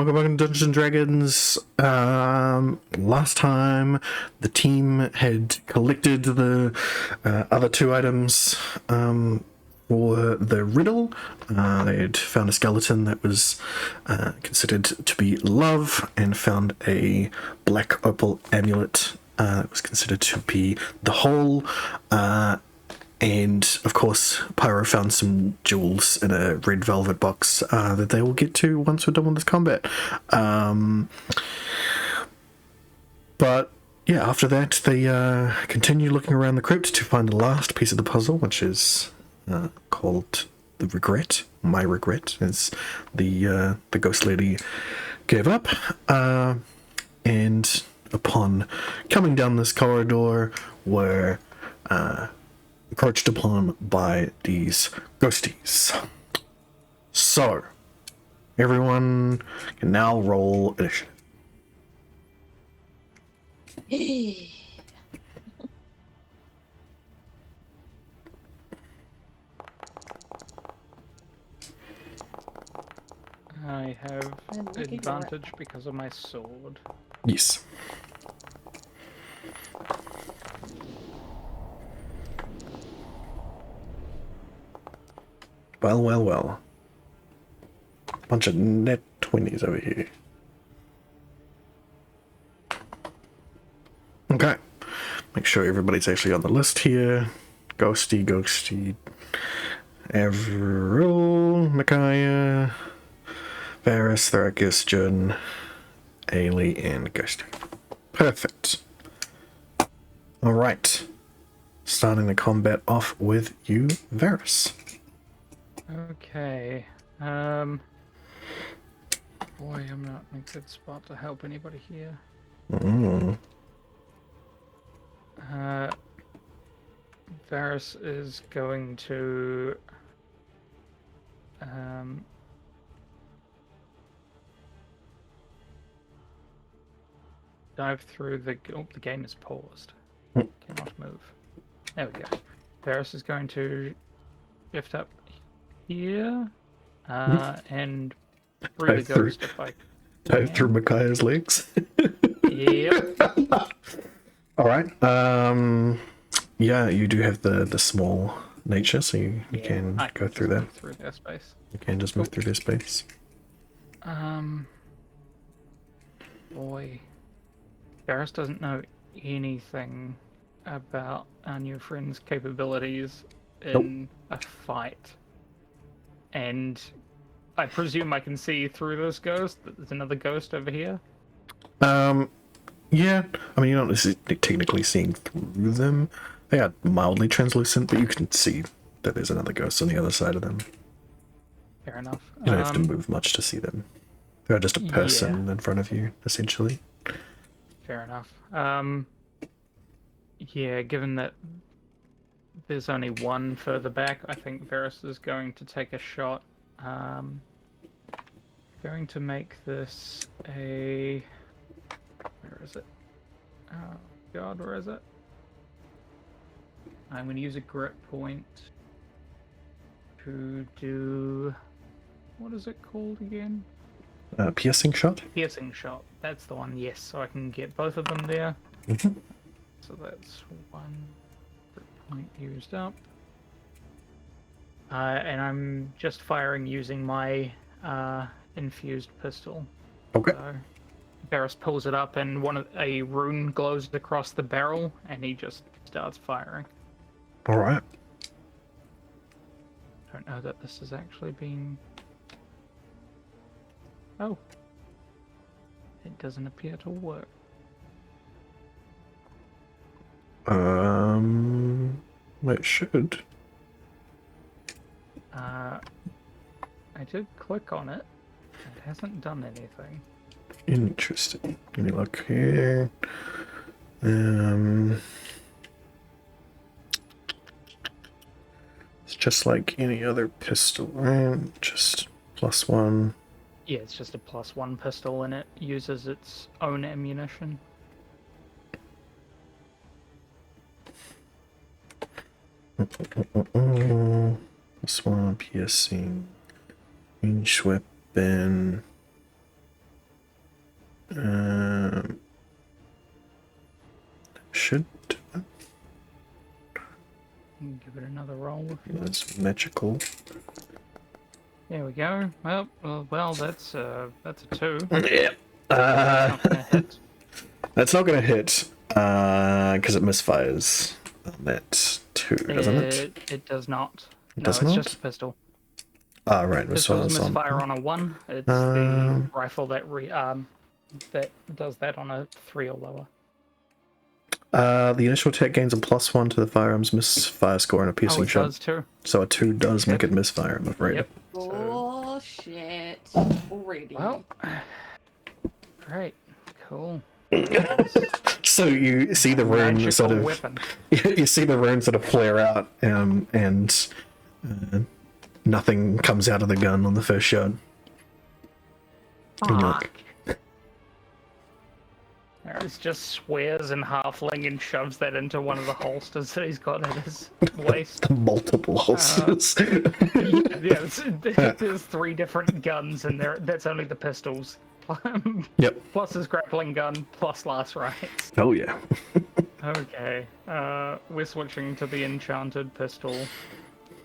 welcome back to Dungeons and Dragons. Last time the team had collected the other two items for the riddle. They had found a skeleton that was considered to be love, and found a black opal amulet that was considered to be the whole. And, of course, Pyro found some jewels in a red velvet box that they will get to once we're done with this combat. But, yeah, after that, they continue looking around the crypt to find the last piece of the puzzle, which is called the regret. My regret, as the ghost lady gave up. And upon coming down this corridor, were approached upon by these ghosties. So, everyone can now roll initiative. I have advantage because of my sword. Yes. Well. Bunch of net 20s over here. Okay. Make sure everybody's actually on the list here. Ghosty. Avril, Micaiah, Varys, Thrakus, Jun, Ailey, and Ghosty. Perfect. Alright. Starting the combat off with you, Varys. Okay. Boy, I'm not in a good spot to help anybody here. Varys is going to dive through the game is paused. Cannot move. There we go. Varys is going to lift up here and through the ghost if I dive through Micaiah's legs. Yep. Alright. Yeah, you do have the small nature, so you can go through that. Through their space. You can just move through their space. Boy. Varys doesn't know anything about our new friend's capabilities in a fight. And I presume I can see through this ghost. There's another ghost over here. Yeah. I mean, you're not necessarily technically seeing through them. They are mildly translucent, but you can see that there's another ghost on the other side of them. Fair enough. You don't have to move much to see them. They're just a person in front of you, essentially. Fair enough. Yeah, given that there's only one further back, I think Varys is going to take a shot. Going to make this a... Where is it? Oh god, where is it? I'm going to use a grit point to do... What is it called again? Piercing shot? Piercing shot. That's the one, yes. So I can get both of them there. Mm-hmm. So that's one grit point used up. And I'm just firing using my infused pistol. Okay. So Varys pulls it up and a rune glows across the barrel and he just starts firing. Alright. Don't know that this has actually been... Oh. It doesn't appear to work. It should. I did click on it. It hasn't done anything. Interesting. Let me look here. It's just like any other pistol, right? Just +1. Yeah, it's just a +1 pistol and it uses its own ammunition. +1 piercing. Range weapon. Should Give it another roll if you want. that's magical. There we go. Well, that's a 2. Yeah. Not gonna hit. That's not gonna hit because it misfires on that 2, doesn't it? It does not. It No, does it's not? just a pistol. Ah, right. Pistols Misfires misfire on. on a 1. It's the rifle that that does that on a 3 or lower. The initial attack gains a +1 to the firearm's misfire score and a piercing it shot. does too. So a 2 does make it misfire, I'm afraid. Yep. Oh shit! Already. Well, great, cool. So you see the rune Magical sort of weapon. you see the rune sort of flare out, and nothing comes out of the gun on the first shot. And you're like, Aris just swears in halfling and shoves that into one of the holsters that he's got at his waist. multiple holsters. Yeah, there's 3 different guns in there. That's only the pistols. Yep. Plus his grappling gun, plus last rights. Oh yeah. Okay, we're switching to the enchanted pistol.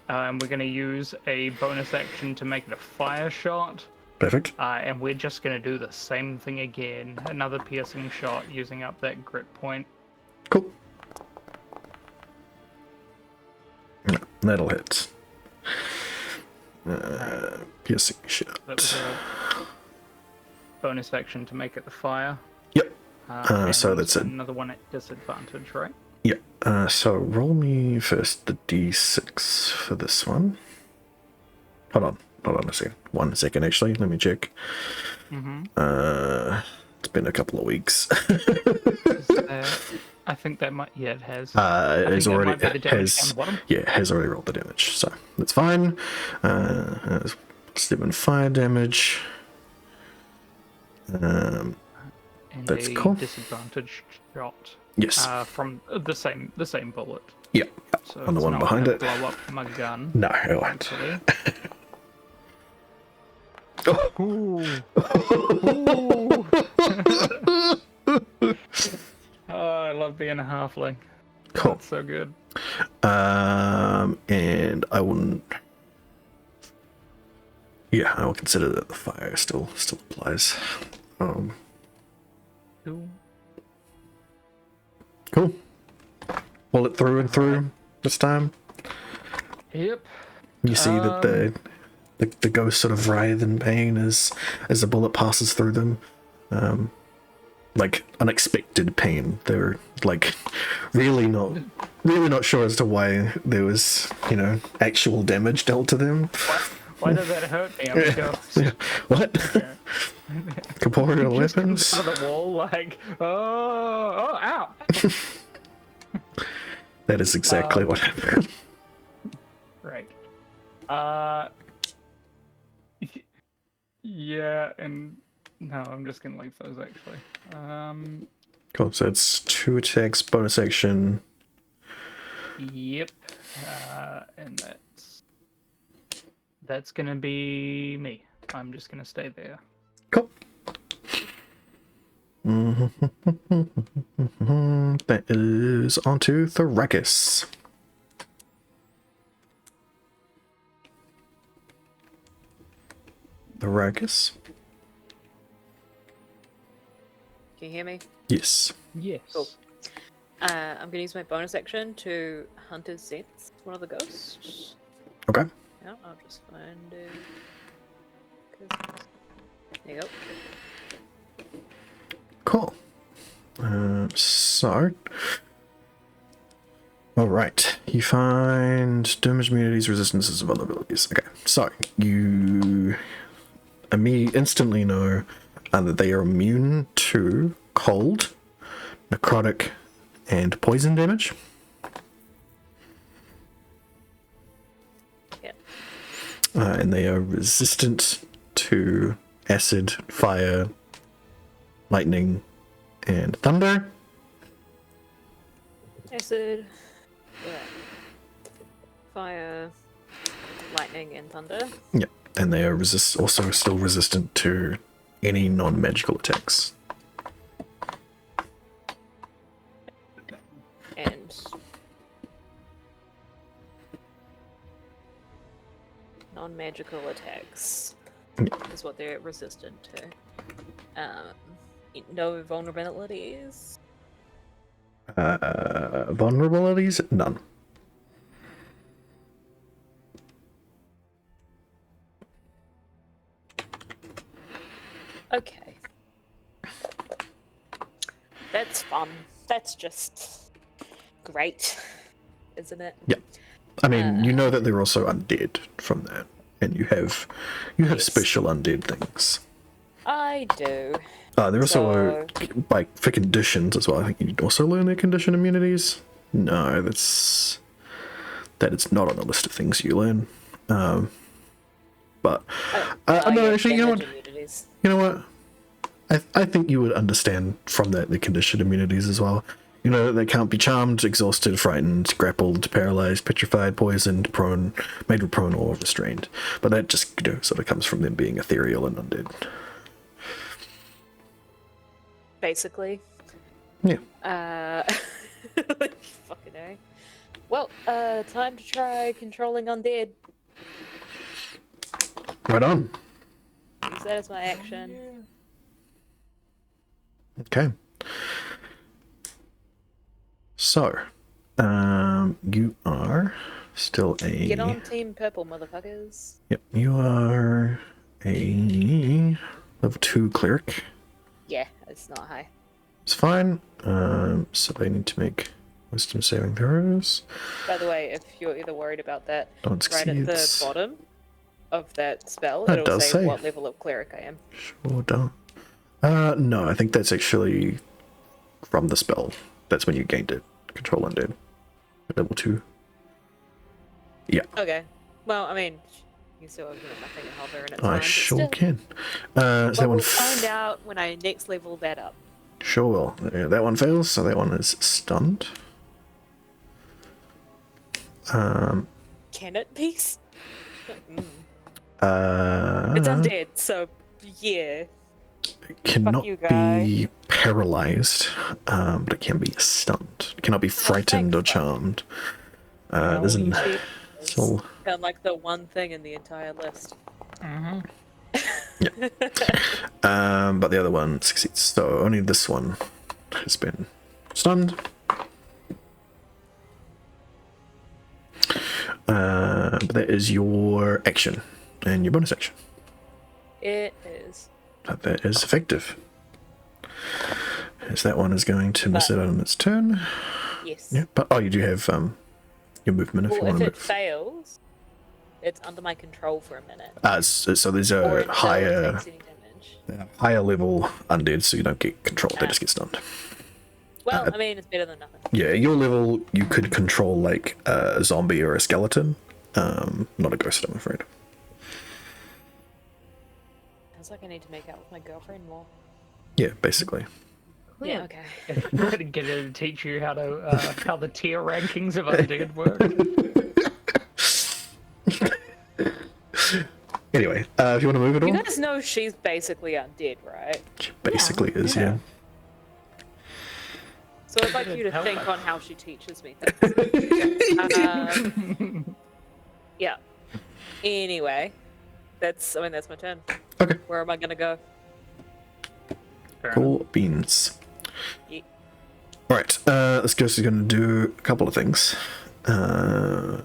And we're going to use a bonus action to make it a fire shot. Perfect. And we're just going to do the same thing again. Another piercing shot using up that grit point. Cool. No, that'll hit. Piercing shot. That was a bonus action to make it the fire. Yep. And So that's it. another one at disadvantage, right? Yep. So roll me first the d6 for this one. Hold on a second. 1 second actually. Let me check. It's been a couple of weeks. I think that might. Yeah, it has. It has already has already rolled the damage, so that's fine. 7 fire damage. And that's a cool. disadvantage shot. Yes. From the same bullet. Yeah. So On the it's one not behind gonna it. Blow up my gun. No, it won't. Actually. Oh, I love being a halfling. Cool. That's so good. And I wouldn't. Yeah, I will consider that the fire still applies. Cool. Cool. Pull it through and through this time. Yep. You see that the ghosts sort of writhe in pain as the bullet passes through them. Like unexpected pain. They're like really not sure as to why there was, actual damage dealt to them. Why does that hurt me? I'm a ghost. What? Yeah. Corporeal Just weapons? comes out of the wall like, oh, ow. That is exactly what happened. Right. Yeah, and no, I'm just gonna leave those actually. Cool, so it's 2 attacks, bonus action. Yep. And that's gonna be me. I'm just gonna stay there. Cool. That is onto Thrakus. Thrakus? Can you hear me? Yes. Yes. Cool. I'm gonna use my bonus action to Hunter's Sense one of the ghosts. Okay. Yeah, I'll just find it. There you go. Cool. So. Alright. You find damage immunities, resistances, and vulnerabilities. Okay. So, you instantly know that they are immune to cold, necrotic, and poison damage. Yeah. And they are resistant to acid, fire, lightning, and thunder. Acid, fire, lightning, and thunder. Yeah, and they are also still resistant to any non-magical attacks. non-magical attacks is what they're resistant to. No vulnerabilities. Vulnerabilities? None. Okay. That's fun. That's just great, isn't it? Yeah. I mean, you know that they're also undead from that, and you have Yes. special undead things. I do. They're also for conditions as well. I think you also learn their condition immunities. No, that it's not on the list of things you learn. But no, actually, you know what? Immunities. You know what? I think you would understand from that the condition immunities as well. You know, they can't be charmed, exhausted, frightened, grappled, paralyzed, petrified, poisoned, prone, made prone, or restrained. But that just, you know, sort of comes from them being ethereal and undead. Basically. Yeah. Fucking A. Well, time to try controlling undead. Right on. Use that as my action. Okay. So, you are still a... Get on Team Purple, motherfuckers. Yep, you are a level 2 cleric. Yeah, it's not high. It's fine. So they need to make wisdom saving throws. By the way, if you're either worried about that, Don't right at the succeeds. bottom of that spell, That it'll does say say. what level of cleric I am. Sure don't. No, I think that's actually from the spell. That's when you gained it. Control undead. At level 2. Yeah, Okay. Well, I mean, you can still open up my thing and hover and it's fine, I but sure still. can. So But that one... we'll find out when I next level that up. Sure will. Yeah, that one fails, so that one is stunned. Can it be? It's It's undead, so yeah. cannot you, guy. be paralyzed, but it can be stunned. It cannot be frightened or thanks, charmed. There's an... It's all... kind of like the one thing in the entire list. Mm-hmm. but the other one succeeds. So only this one has been stunned. But that is your action and your bonus action. It is. But that is effective. As that one is going to miss it on its turn. Yes. Yeah, but you do have your movement if you Well, want if to it move. fails, it's under my control for a minute. So there's Or a until it higher takes any damage. higher level undead, so you don't get controlled, they Ah. just get stunned. Well, I mean, it's better than nothing. Yeah, your level, you could control like a zombie or a skeleton. Not a ghost, I'm afraid. Sounds like I need to make out with my girlfriend more. Yeah, basically. Yeah, okay. Get her to teach you how to how the tier rankings of undead work. Anyway, if you want to move it You on, guys know she's basically undead, right? she basically is, yeah. So I'd like you to Help think us. on how she teaches me things. Yeah. Anyway, that's my turn. Okay, Where am I gonna go? Fair enough. cool beans. Ye- Alright, this ghost is going to do a couple of things.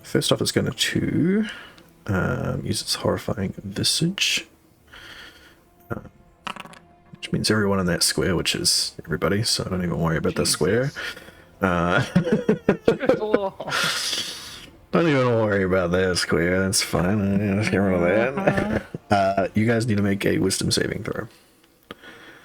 First off, it's going to use its horrifying visage. Which means everyone in that square, which is everybody, so don't even worry about the square. Oh, Don't even worry about that square, that's fine. Just get rid of that. You guys need to make a wisdom saving throw.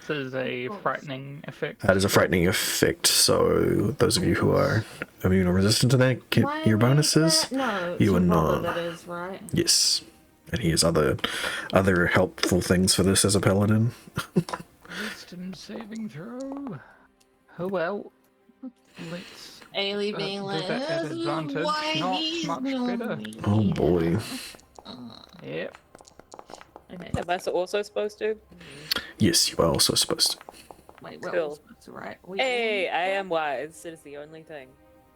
this is a frightening effect. That is a frightening effect, so those of you who are immune or resistant to that get Why your am I bonuses. that? No, it's You your are brother not. that is, right? Yes. And he has other helpful things for this as a paladin. Wisdom saving throw. Oh well. Let's Ailey being do like, that at "This is advantage. why Not he's much known better. me." Oh boy. Yep. Okay. Am I also supposed to? Yes, you are also supposed to. Wait, we're Cool. all supposed to, right? Hey, I am wise. It is the only thing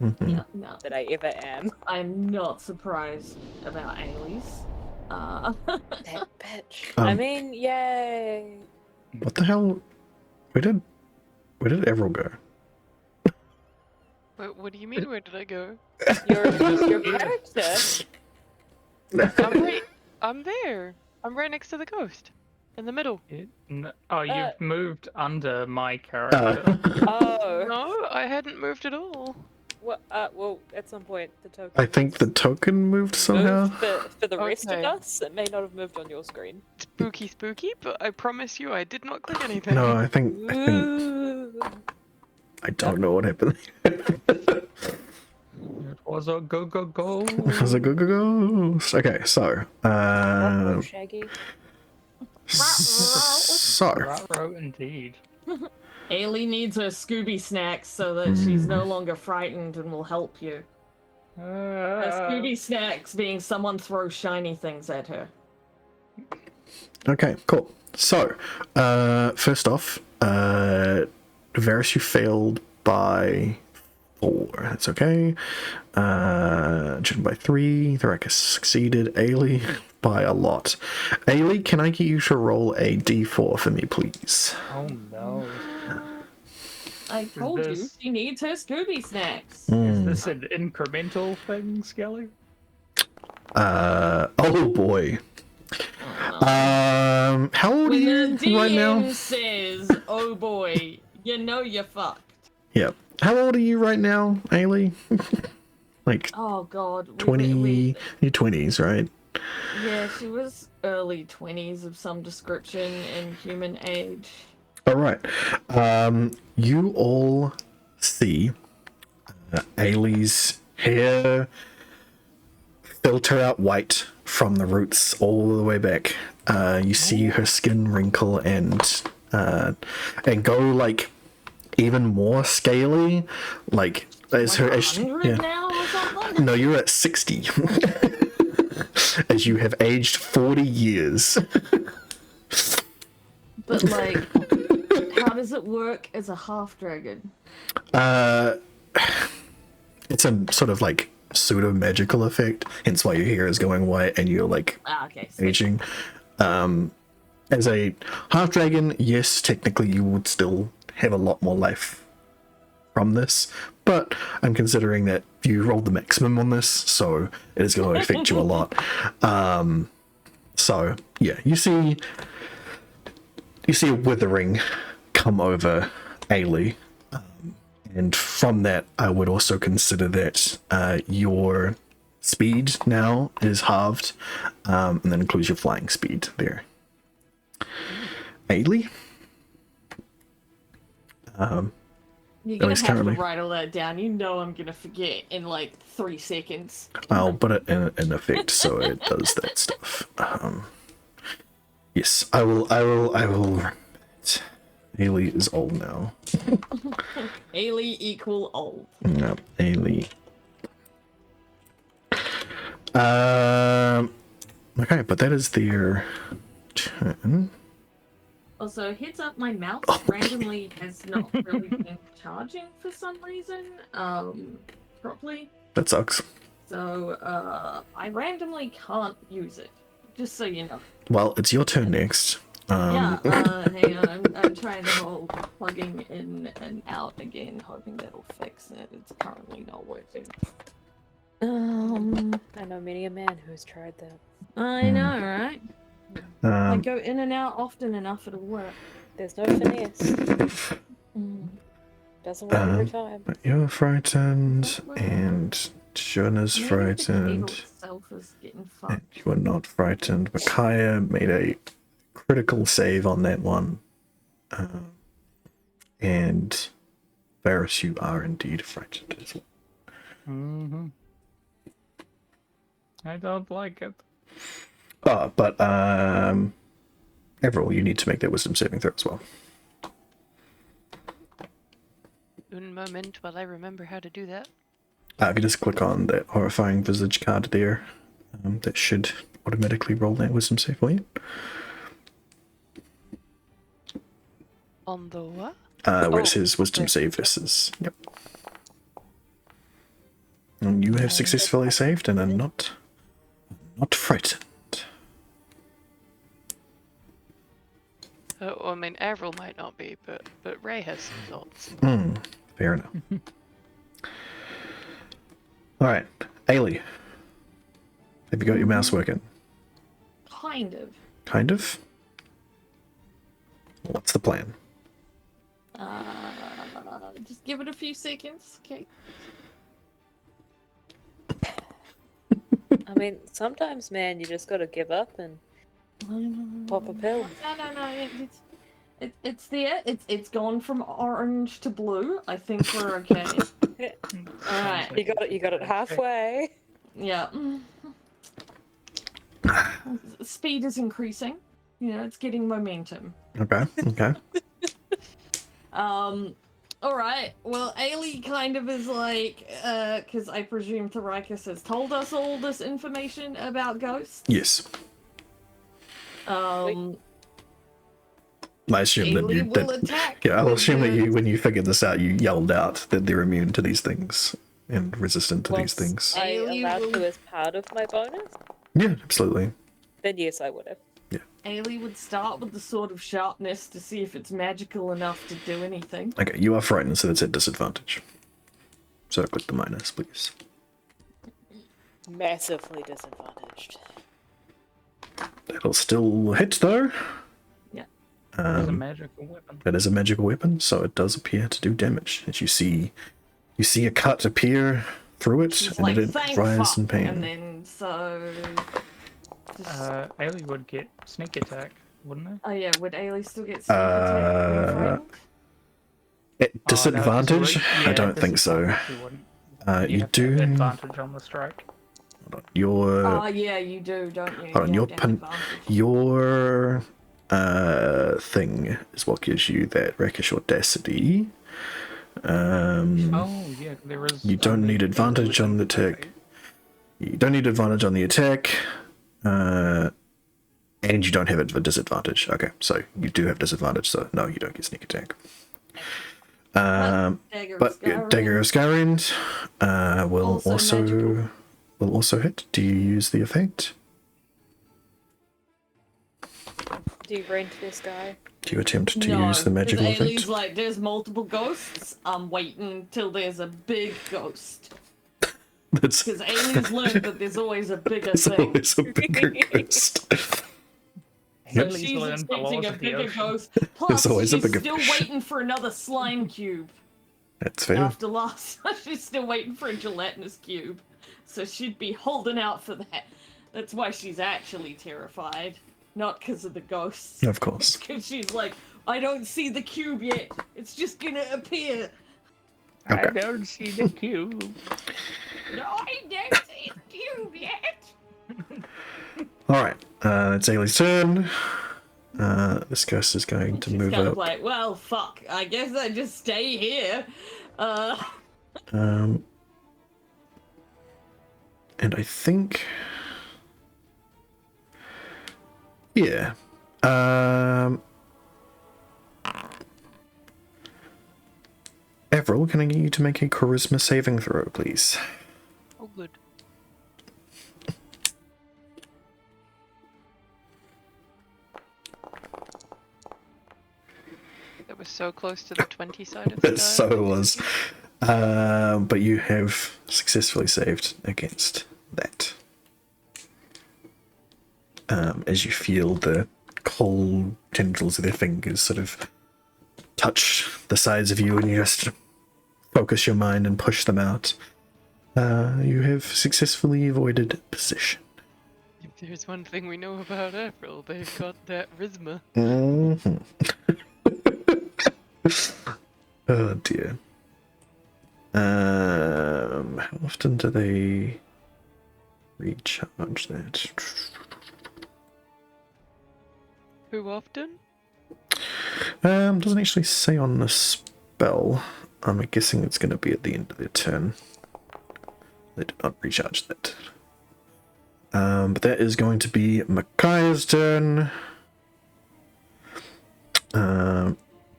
Mhm. Yeah, no. that I ever am. I'm not surprised about Ailey's. That bitch. Um, I mean, yay. What the hell? Where did Everil go? What do you mean? Where did I go? Your character. I'm there. I'm right next to the ghost. In the middle. Oh, you've moved under my character. Oh. No, I hadn't moved at all. Well, at some point the token. I think the token moved somehow. moved for the rest of Okay. us. It may not have moved on your screen. Spooky, but I promise you I did not click anything. No, I think Ooh. I don't know what happened. It was a go. It was a ghost. Okay, so Ruh-roh, Shaggy. so Ruh-roh indeed. Ailey needs her Scooby snacks so that she's no longer frightened and will help you. Her Scooby snacks being someone throws shiny things at her. okay, cool. So first off, Varys, you failed by 4. That's okay. Jin by 3. Thoraka succeeded. Ailey by a lot. Ailey, can I get you to roll a d4 for me, please? Oh no. I told you this- she needs her Scooby snacks. Is this an incremental thing, Skelly? Oh boy. How old are When you the DM right now? says, "Oh boy," you know you're fucked. Yeah. How old are you right now, Ailey? Like Oh god. 20, your 20s, right? Yeah, she was early 20s of some description in human age. All right. You all see Ailey's hair filter out white from the roots all the way back. You see her skin wrinkle and go like even more scaly, like as her as she, 100 yeah. now or something? No, you're at 60. As you have aged 40 years. But like, how does it work as a half dragon? It's a sort of like pseudo magical effect, hence why your hair is going white and you're like Okay. So aging. As a half dragon, yes, technically you would still have a lot more life from this, but I'm considering that you rolled the maximum on this, so it is going to affect you a lot. So yeah, you see a withering come over Ailey, and from that I would also consider that your speed now is halved, and that includes your flying speed there. Ailey? you're at gonna least have currently. to write all that down. You know I'm gonna forget in like 3 seconds. I'll put it in effect so it does that stuff. Yes, I will. Ailey is old now. Ailey equal old. No, Ailey. Okay, but that is their turn. Also, heads up, my mouse randomly has not really been charging for some reason, properly. That sucks. So, I randomly can't use it. Just so you know. Well, it's your turn next. Yeah, hang on, I'm trying the whole plugging in and out again, hoping that'll fix it. It's currently not working. I know many a man who's tried that. I know, right? I Um, go in and out often enough, it'll work. There's no finesse. Doesn't work every time. you're frightened, and Shauna's Maybe the table frightened. itself is getting And fucked. you are not frightened. Micaiah made a critical save on that one. And Varys, you are indeed frightened as well. Mm-hmm. I don't like it. But Everil, you need to make that wisdom saving throw as well. Un moment while I remember how to do that. If you just click on that horrifying visage card there, that should automatically roll that wisdom save for you. On the what? Where it says wisdom save versus. Yep. And you have successfully saved and are not frightened. I mean, Avril might not be, but Ray has some thoughts. Fair enough. Alright, Ailey. Have you got your mouse working? Kind of. Kind of? What's the plan? Just give it a few seconds, okay? I mean, sometimes, man, you just gotta give up and pop a pill. No. It's there. It's gone from orange to blue. I think we're okay. Alright. You got it halfway. Yeah. Speed is increasing. You know, it's getting momentum. Okay. Alright. Well, Ailey kind of is like, because I presume Tharikus has told us all this information about ghosts. Yes. Um, I assume that you Ailey will did. attack. Yeah, I'll with assume that the- you, when you figured this out, you yelled out that they're immune to these things and resistant to these things. I Ailey allowed will- to as part of my bonus? Yeah, absolutely. Then yes, I would have. Ailey would start with the sword of sharpness to see if it's magical enough to do anything. Okay, you are frightened, so that's at disadvantage. So click the minus, please. Massively disadvantaged. That'll still hit, though. Yeah. It's a magical weapon. It is a magical weapon, so it does appear to do damage. As you see a cut appear through it, She's and like, it thank writhes fuck. in pain. And then, so... Ailey would get sneak attack, wouldn't it? Oh yeah, would Ailey still get sneak attack? when frightened? At disadvantage? I don't think so. You have do. advantage on the strike. Hold on. Your Oh yeah, you do, don't you? hold on. You Your have to have your advantage. thing is what gives you that rakish audacity. Oh yeah, there is. You don't need advantage on the attack. You don't need advantage on the attack. And you don't have it for disadvantage. Okay, so you do have disadvantage, so no, you don't get sneak attack. Dagger But of Skyrim. Dagger of Skyrim will Also magical. also hit. Do you use the effect? Do you rent this guy? Do you attempt to No, use the magical 'cause effect? Ailey's like, there's multiple ghosts. I'm waiting till there's a big ghost. That's Because Ailey's learned that there's always a bigger it's thing. always a bigger ghost. So Ailey's she's learned the expecting laws a of the bigger ocean. ghost. Plus, always a she's bigger still fish. waiting for another slime cube. That's fair. After last, she's still waiting for a gelatinous cube. So she'd be holding out for that. That's why she's actually terrified. Not because of the ghosts. Of course. Because she's like, I don't see the cube yet. It's just gonna appear. Okay. I don't see the cube. No, I don't see the cube yet. Alright, it's Ailey's turn. This ghost is going to She's move kind of up. like, well, fuck. I guess I just stay here. And I think... Yeah. Avril, can I get you to make a charisma saving throw, please? Oh, good. That was so close to the 20 side of the It die. so was. But you have successfully saved against that. As you feel the cold tendrils of their fingers sort of touch the sides of you, and you just focus your mind and push them out. You have successfully avoided possession. If there's one thing we know about April, they've got that charisma. Oh dear. How often do they recharge that? Who often? Doesn't actually say on the spell. I'm guessing it's going to be at the end of their turn. They did not recharge that. But that is going to be Micaiah's turn.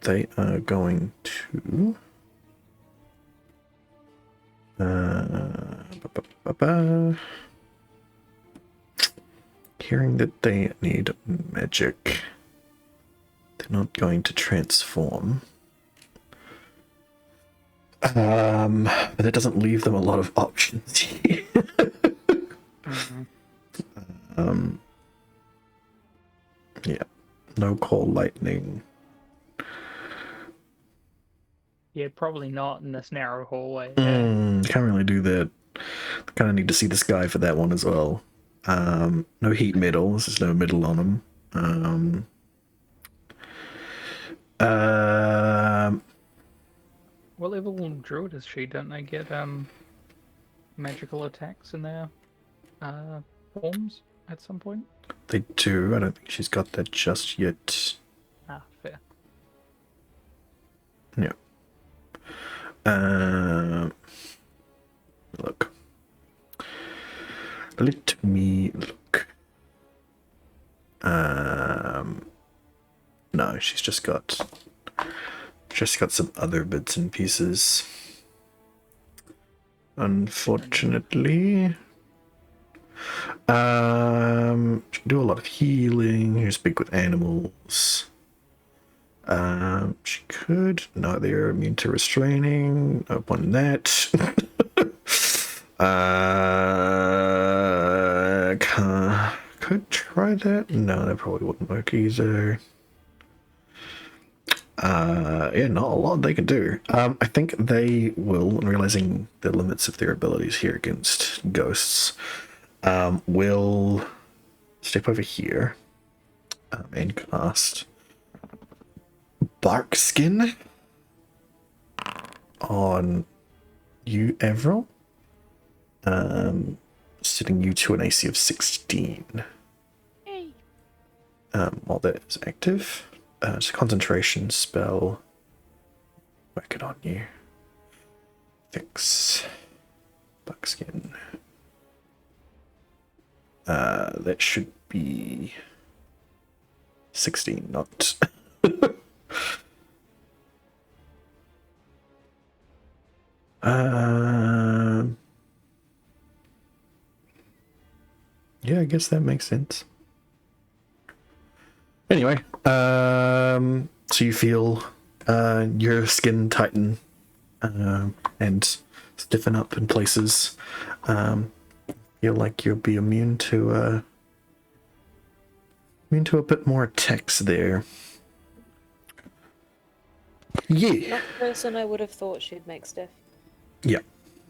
They are going to... Hearing that they need magic, they're not going to transform. But that doesn't leave them a lot of options here. Yeah, no call lightning. Yeah, probably not in this narrow hallway. Can't really do that. Kind of need to see the sky for that one as well. No heat metal. There's no metal on them. What level druid is she? Don't they get magical attacks in their forms at some point? They do. I don't think she's got that just yet. Ah, fair. Yeah. Look. Let me look. No, she's just got some other bits and pieces. Unfortunately. She can do a lot of healing. You speak with animals. She could. No, they're immune to restraining. Up on that. Could try that. No, that probably wouldn't work either. Yeah, not a lot they can do. I think they will, realizing the limits of their abilities here against ghosts, will step over here and cast Bark Skin on you, Avril. Setting you to an AC of 16. Hey. While that is active. It's a concentration spell. Whack it on you. Fix. Buckskin. That should be 16, not. Yeah, I guess that makes sense. Anyway, so you feel your skin tighten and stiffen up in places. Feel like you'll be immune to a bit more attacks there. Yeah. Not the person I would have thought she'd make stuff. Yeah,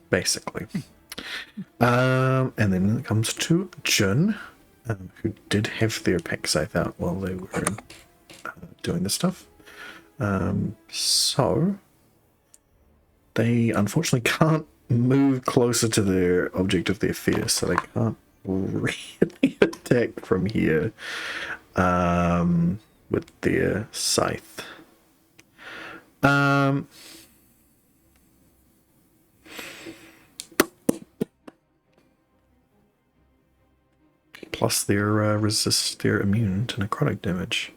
basically. And then it comes to Jun, who did have their pack scythe out while they were doing this stuff. So they unfortunately can't move closer to their object of their fear, so they can't really attack from here with their scythe. Plus they're immune to necrotic damage,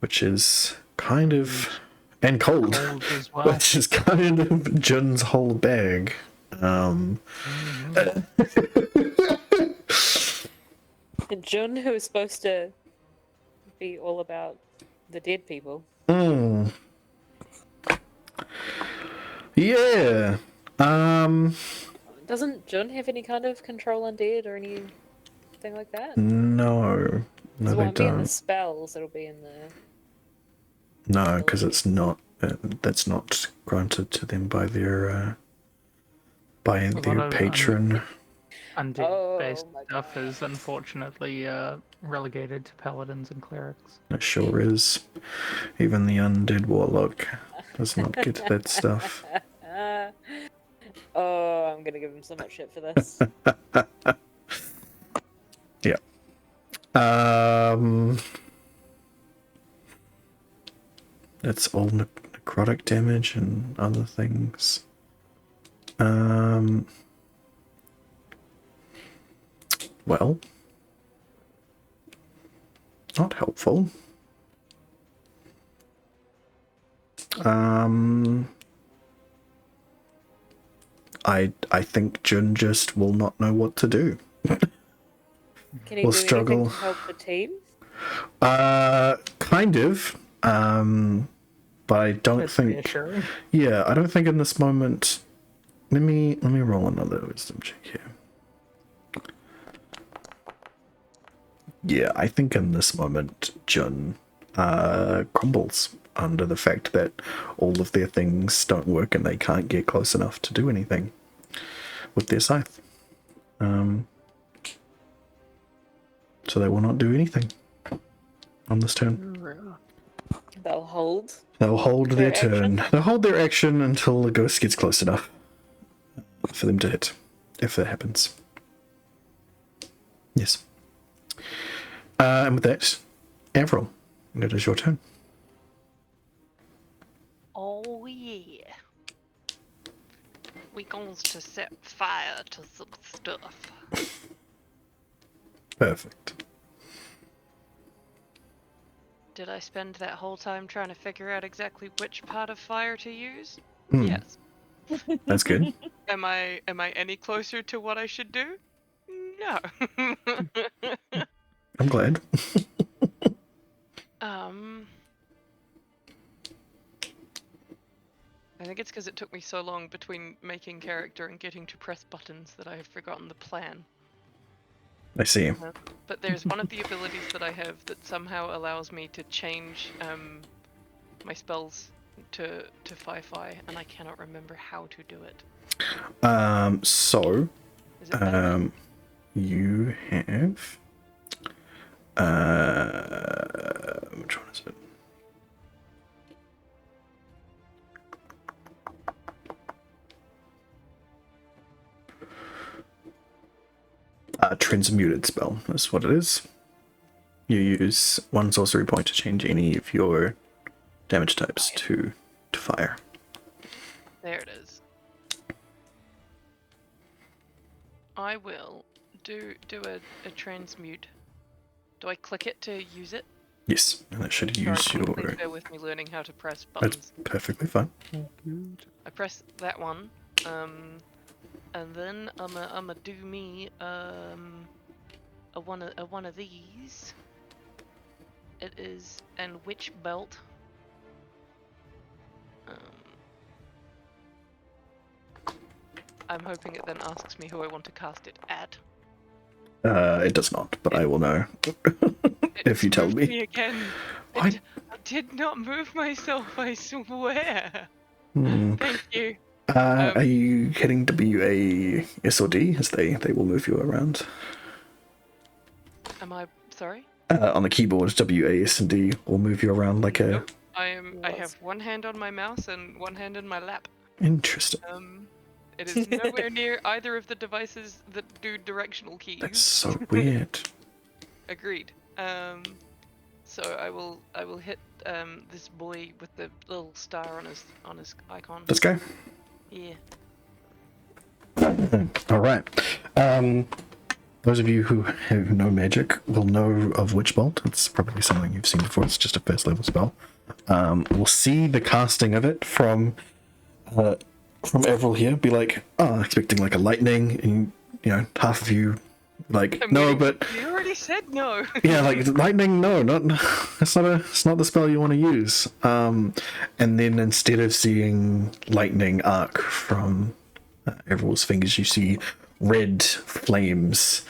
which is kind of, and cold, As well. which is kind of Jun's whole bag. And Jun, who is supposed to be all about the dead people. Yeah. Doesn't Jun have any kind of control on dead or anything like that? No, So they it won't be in the don't. spells, it'll be in the... No, because it's not. That's not granted to them by their patron. Undead-based Oh my stuff is unfortunately relegated to paladins and clerics. It sure is. Even the undead warlock does not get that stuff. Oh, I'm gonna give him so much shit for this. Yeah. That's all necrotic damage and other things. Well, not helpful. I think Jun just will not know what to do. Can he We'll do struggle. anything to help the team? Kind kind of. But I don't That's think. reassuring. Yeah, I don't think in this moment. Let me roll another wisdom check here. Yeah, I think in this moment, Jun crumbles under the fact that all of their things don't work and they can't get close enough to do anything with their scythe. So they will not do anything on this turn. They'll hold. They'll hold their Their turn. action? They'll hold their action until the ghost gets close enough for them to hit, if that happens. Yes. And with that, Avril, it is your turn. Oh yeah. We going to set fire to some stuff. Perfect. Did I spend that whole time trying to figure out exactly which part of fire to use? Hmm, Yes. that's good. Am I any closer to what I should do? No. I'm glad. I think it's because it took me so long between making character and getting to press buttons that I have forgotten the plan. I see. But there's one of the abilities that I have that somehow allows me to change my spells to Fi-Fi, and I cannot remember how to do it. So, Is it better? you have, which one is it? Transmuted spell is what it is. You use one sorcery point to change any of your damage types to fire. There it is. I will do a transmute. Do I click it to use it? Yes, and that should Sorry, use please your. bear with me learning how to press That's buttons. perfectly fine. I press that one, and then I'ma do me a one of these. It is an witch belt. I'm hoping it then asks me who I want to cast it at. It does not, but I will know if you tell Moved me. again. What? I did not move myself, I swear. Hmm. Thank you. Are you hitting WA S or D as they will move you around? Am I sorry? On the keyboard, WA S and D will move you around like a. Nope. I have one hand on my mouse and one hand in my lap. Interesting. It is nowhere near either of the devices that do directional keys. That's so weird. Agreed. So I will hit this boy with the little star on his icon. Let's go. Yeah. All right. Those of you who know magic will know of Witch Bolt. It's probably something you've seen before. It's just a first level spell. We'll see the casting of it from Avril here. Be like, oh, expecting like a lightning, and half of you like I'm no, waiting. but You already said no. yeah, like lightning, no, not it's not the spell you want to use. And then instead of seeing lightning arc from Avril's fingers, you see red flames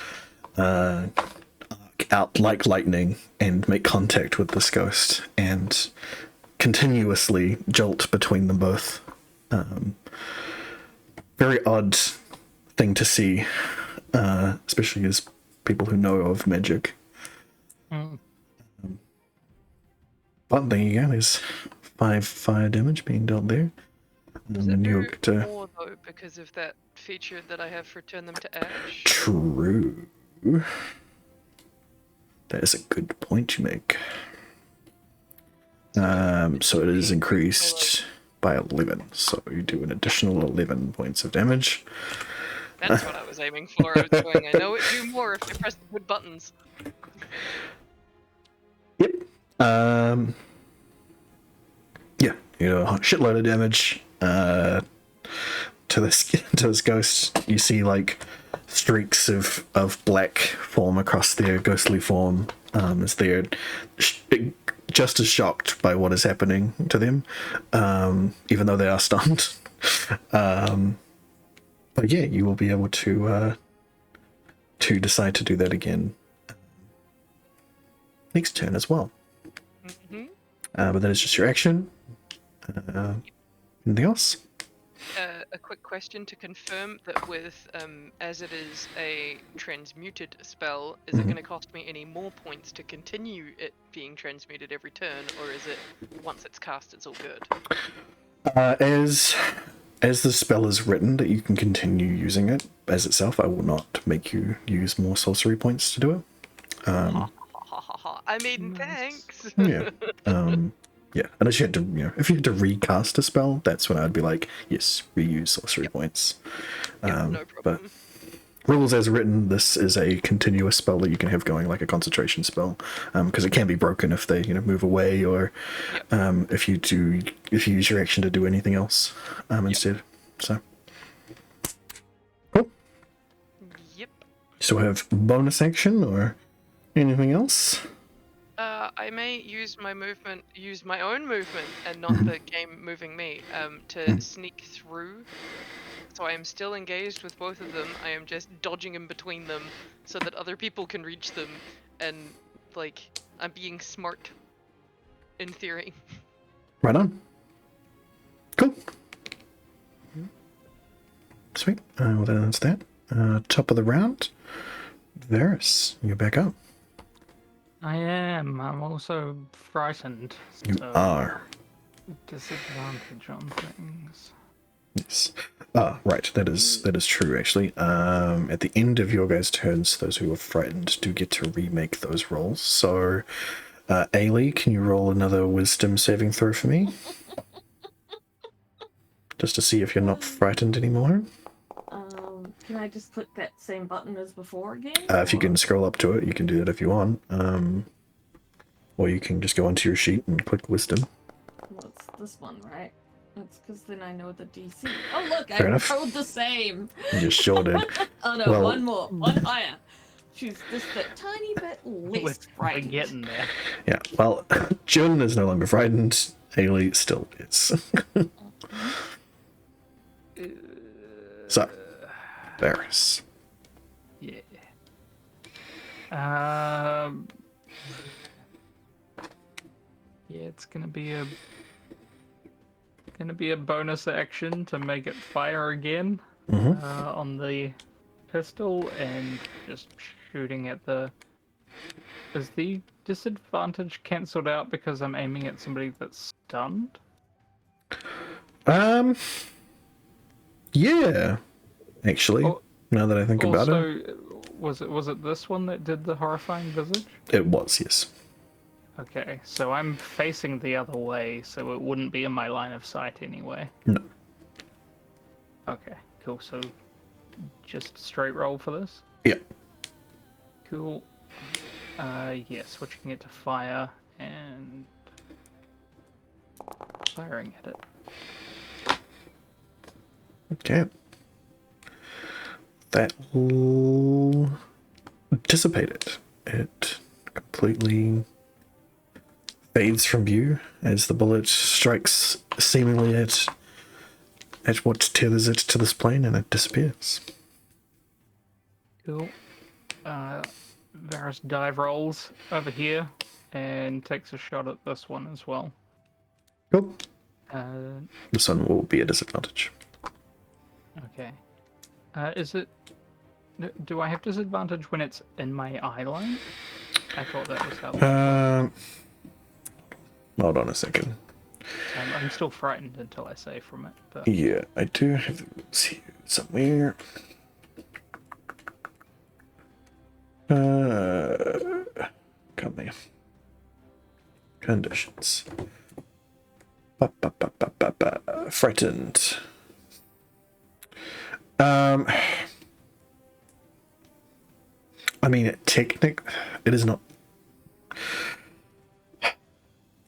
arc out like lightning and make contact with this ghost and continuously jolt between them both. Very odd thing to see, especially as people who know of magic. But there you go, there's 5 fire damage being dealt there. Does And it then you'll do get to... more though because of that feature that I have for turn them to ash? True. That is a good point you make. So it is increased by 11, so you do an additional 11 points of damage. That's what I was aiming for. I was going, I know it do more if I press the good buttons. Yep. Yeah, a shitload of damage to this ghost. You see like streaks of black form across their ghostly form as they're just as shocked by what is happening to them, even though they are stunned. But yeah, you will be able to decide to do that again next turn as well. But that is just your action. Anything else? A quick question to confirm that with, as it is a transmuted spell, is it going to cost me any more points to continue it being transmuted every turn, or is it, once it's cast, it's all good? As the spell is written that you can continue using it as itself, I will not make you use more sorcery points to do it. I mean, thanks! Yeah. Yeah, unless you had to, if you had to recast a spell, that's when I'd be like, yes, reuse sorcery points. No problem. But rules as written, this is a continuous spell that you can have going, like a concentration spell, because it can be broken if they, move away, or if you use your action to do anything else instead. So, cool. Yep. So have bonus action or anything else? I may use my own movement, and not the game moving me, to sneak through. So I am still engaged with both of them. I am just dodging in between them so that other people can reach them, and I'm being smart, in theory. Right on. Cool. Sweet. Well, then that's that. Top of the round. Varys, you're back up. I am. I'm also frightened. You so are. Disadvantage on things. Yes. Right. That is true, actually. At the end of your guys' turns, those who are frightened do get to remake those rolls. So, Ailey, can you roll another wisdom saving throw for me? Just to see if you're not frightened anymore. Can I just click that same button as before again? If you can scroll up to it, you can do that if you want. Or you can just go onto your sheet and click wisdom. Well, it's this one, right? That's because then I know the DC. Oh, look, Fair I enough. rolled the same. You just sure did. Oh, no, Well- one more. One higher. She's just a tiny bit less We're frightened. getting there. Yeah, well, Jun is no longer frightened. Ailey still is. So, Varys. Yeah. Yeah, it's gonna be a bonus action to make it fire again on the pistol, and just shooting at the. Is the disadvantage cancelled out because I'm aiming at somebody that's stunned? Yeah, actually, now that I think about it. Also, was it this one that did the horrifying visage? It was, yes. Okay, so I'm facing the other way, so it wouldn't be in my line of sight anyway. No. Okay, cool. So just straight roll for this? Yeah. Cool. Yeah, switching it to fire and firing at it. Okay. That will dissipate it. It completely fades from view as the bullet strikes seemingly at what tethers it to this plane, and it disappears. Cool. Varys dive rolls over here and takes a shot at this one as well. Cool. Uh, This one will be a disadvantage. Okay. Is it... Do I have disadvantage when it's in my eye line? I thought that was how... Hold on a second. I'm still frightened until I say from it, but... Yeah, I do have the rules here somewhere. Come there. Conditions. Frightened. I mean, it is not.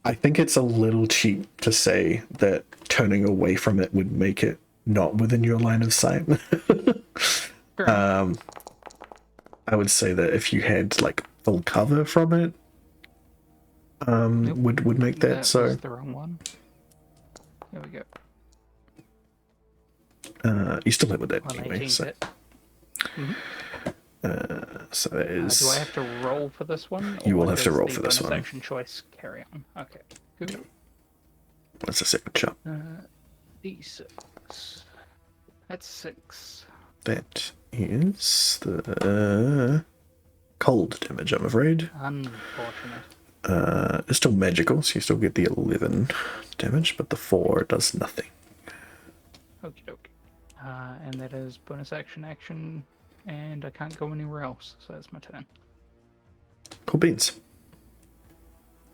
I think it's a little cheap to say that turning away from it would make it not within your line of sight. Sure. I would say that if you had like full cover from it, Nope. would make that, was so the wrong one. There we go. you still hit with that On anyway. 18 So, hit. Mhm. so that is. Do I have to roll for this one? You will or have to does roll the for this bonus one. action choice carry on. Okay. Cool. That's a second shot. D6. That's 6. That is the cold damage, I'm afraid. Unfortunate. It's still magical, so you still get the 11 damage, but the 4 does nothing. Okie dokie. And that is bonus action, and I can't go anywhere else, so that's my turn. Cool beans.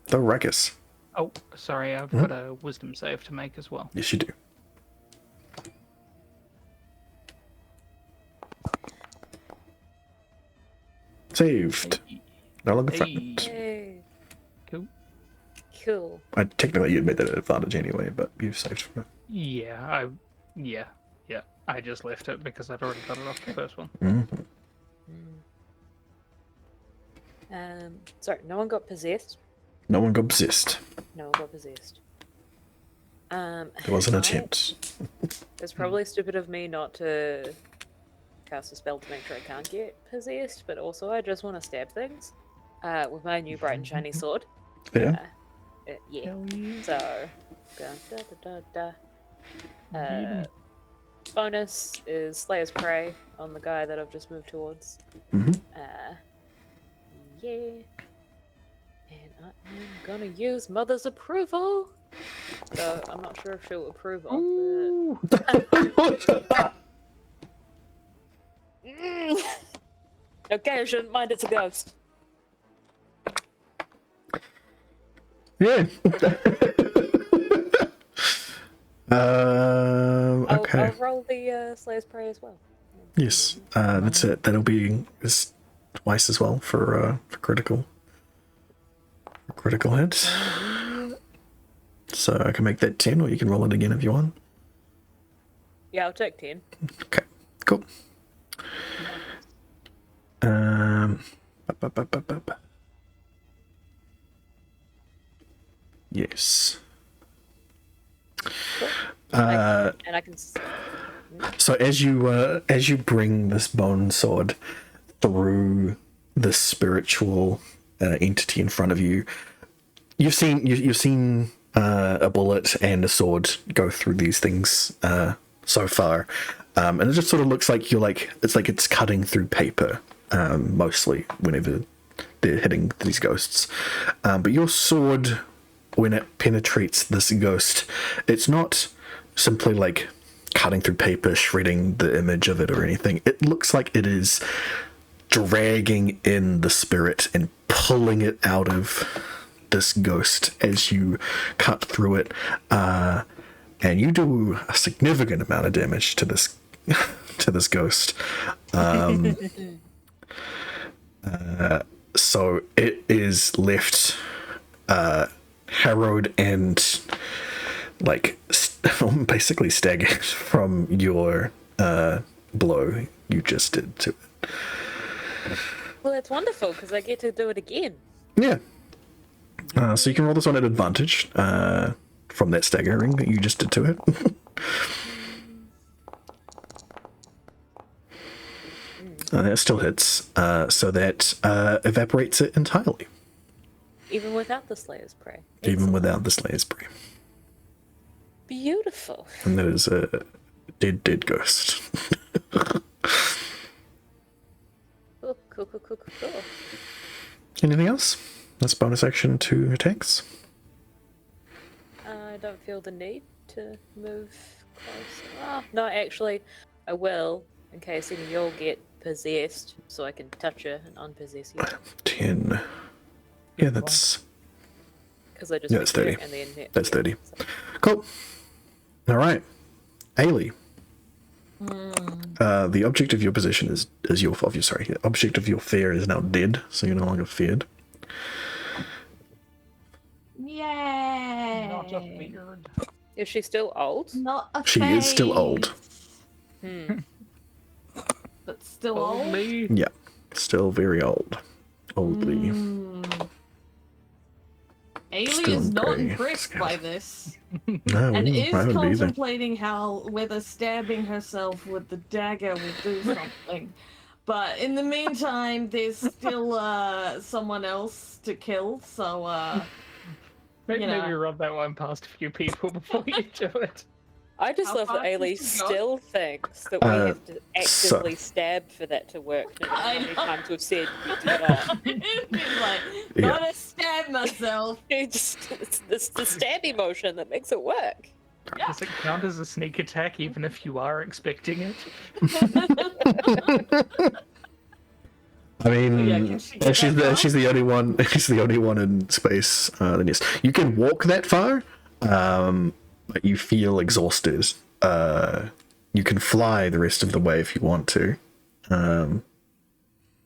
The ruckus. Oh, sorry, I've got a wisdom save to make as well. Yes, you do. Saved. No longer frightened. Yay. Cool. Cool. Technically, you'd made that an advantage anyway, but you've saved from it. Yeah, I just left it because I'd already got it off the first one. Mm-hmm. Sorry, no one got possessed. No one got possessed. No one got possessed. There was an right. attempt. It's probably stupid of me not to cast a spell to make sure I can't get possessed, but also I just want to stab things with my new bright and shiny sword. Yeah. Yeah. Hell yeah. So, bonus is Slayer's Prey on the guy that I've just moved towards. Mm-hmm. Yeah. And I am gonna use Mother's Approval. So I'm not sure if she'll approve of it. Okay, I shouldn't mind, it's a ghost. Yeah. Okay. I'll roll the Slayer's Prey as well. Yes. That's it. That'll be twice as well for critical. Critical hit. So I can make that 10, or you can roll it again if you want. Yeah, I'll take 10. Okay. Cool. Yes. And I can. So as you bring this bone sword through the spiritual entity in front of you, you've seen a bullet and a sword go through these things so far, and it just sort of looks like it's cutting through paper mostly whenever they're hitting these ghosts. But your sword, when it penetrates this ghost, it's not simply like cutting through paper, shredding the image of it or anything. It looks like it is dragging in the spirit and pulling it out of this ghost as you cut through it, and you do a significant amount of damage to this ghost. So it is left harrowed and like basically staggered from your blow you just did to it. Well, that's wonderful because I get to do it again. Yeah. So you can roll this one at advantage from that staggering that you just did to it. That still hits, so that evaporates it entirely. Even without the Slayer's Prey. Even without the Slayer's Prey. Beautiful. And that is a dead ghost. Cool. Anything else? That's bonus action to attacks. I don't feel the need to move close. Oh, no, actually, I will, in case any of y'all get possessed, so I can touch her and unpossess you. 10. Yeah, that's... Because I just Yeah, that's 30. and then hit. That's Yeah, 30. so. Cool. Alright. Ailey. The object of your possession the object of your fear is now dead, so you're no longer feared. Yay! Not a beard. Is she still old? Not a She is still old. But still old? Holy. Yeah. Still very old. Oldly. Ailey Still is not very impressed scared. by this, No, and is I wouldn't be either. contemplating whether stabbing herself with the dagger will do something. But in the meantime, there's still someone else to kill, so Maybe, you know. maybe run that one past a few people before you do it. I just How love that fast Ailey does it go? still thinks that we have to so- actively stab for that to work. No matter I how many know. times we've said you do not. It's like, Yeah. gotta stab myself. It's the stabby motion that makes it work. Does it count as a sneak attack even if you are expecting it? I mean, Yeah, can she get she's that far? she's the only one. She's the only one in space. Then yes, you can walk that far, but you feel exhausted. You can fly the rest of the way if you want to.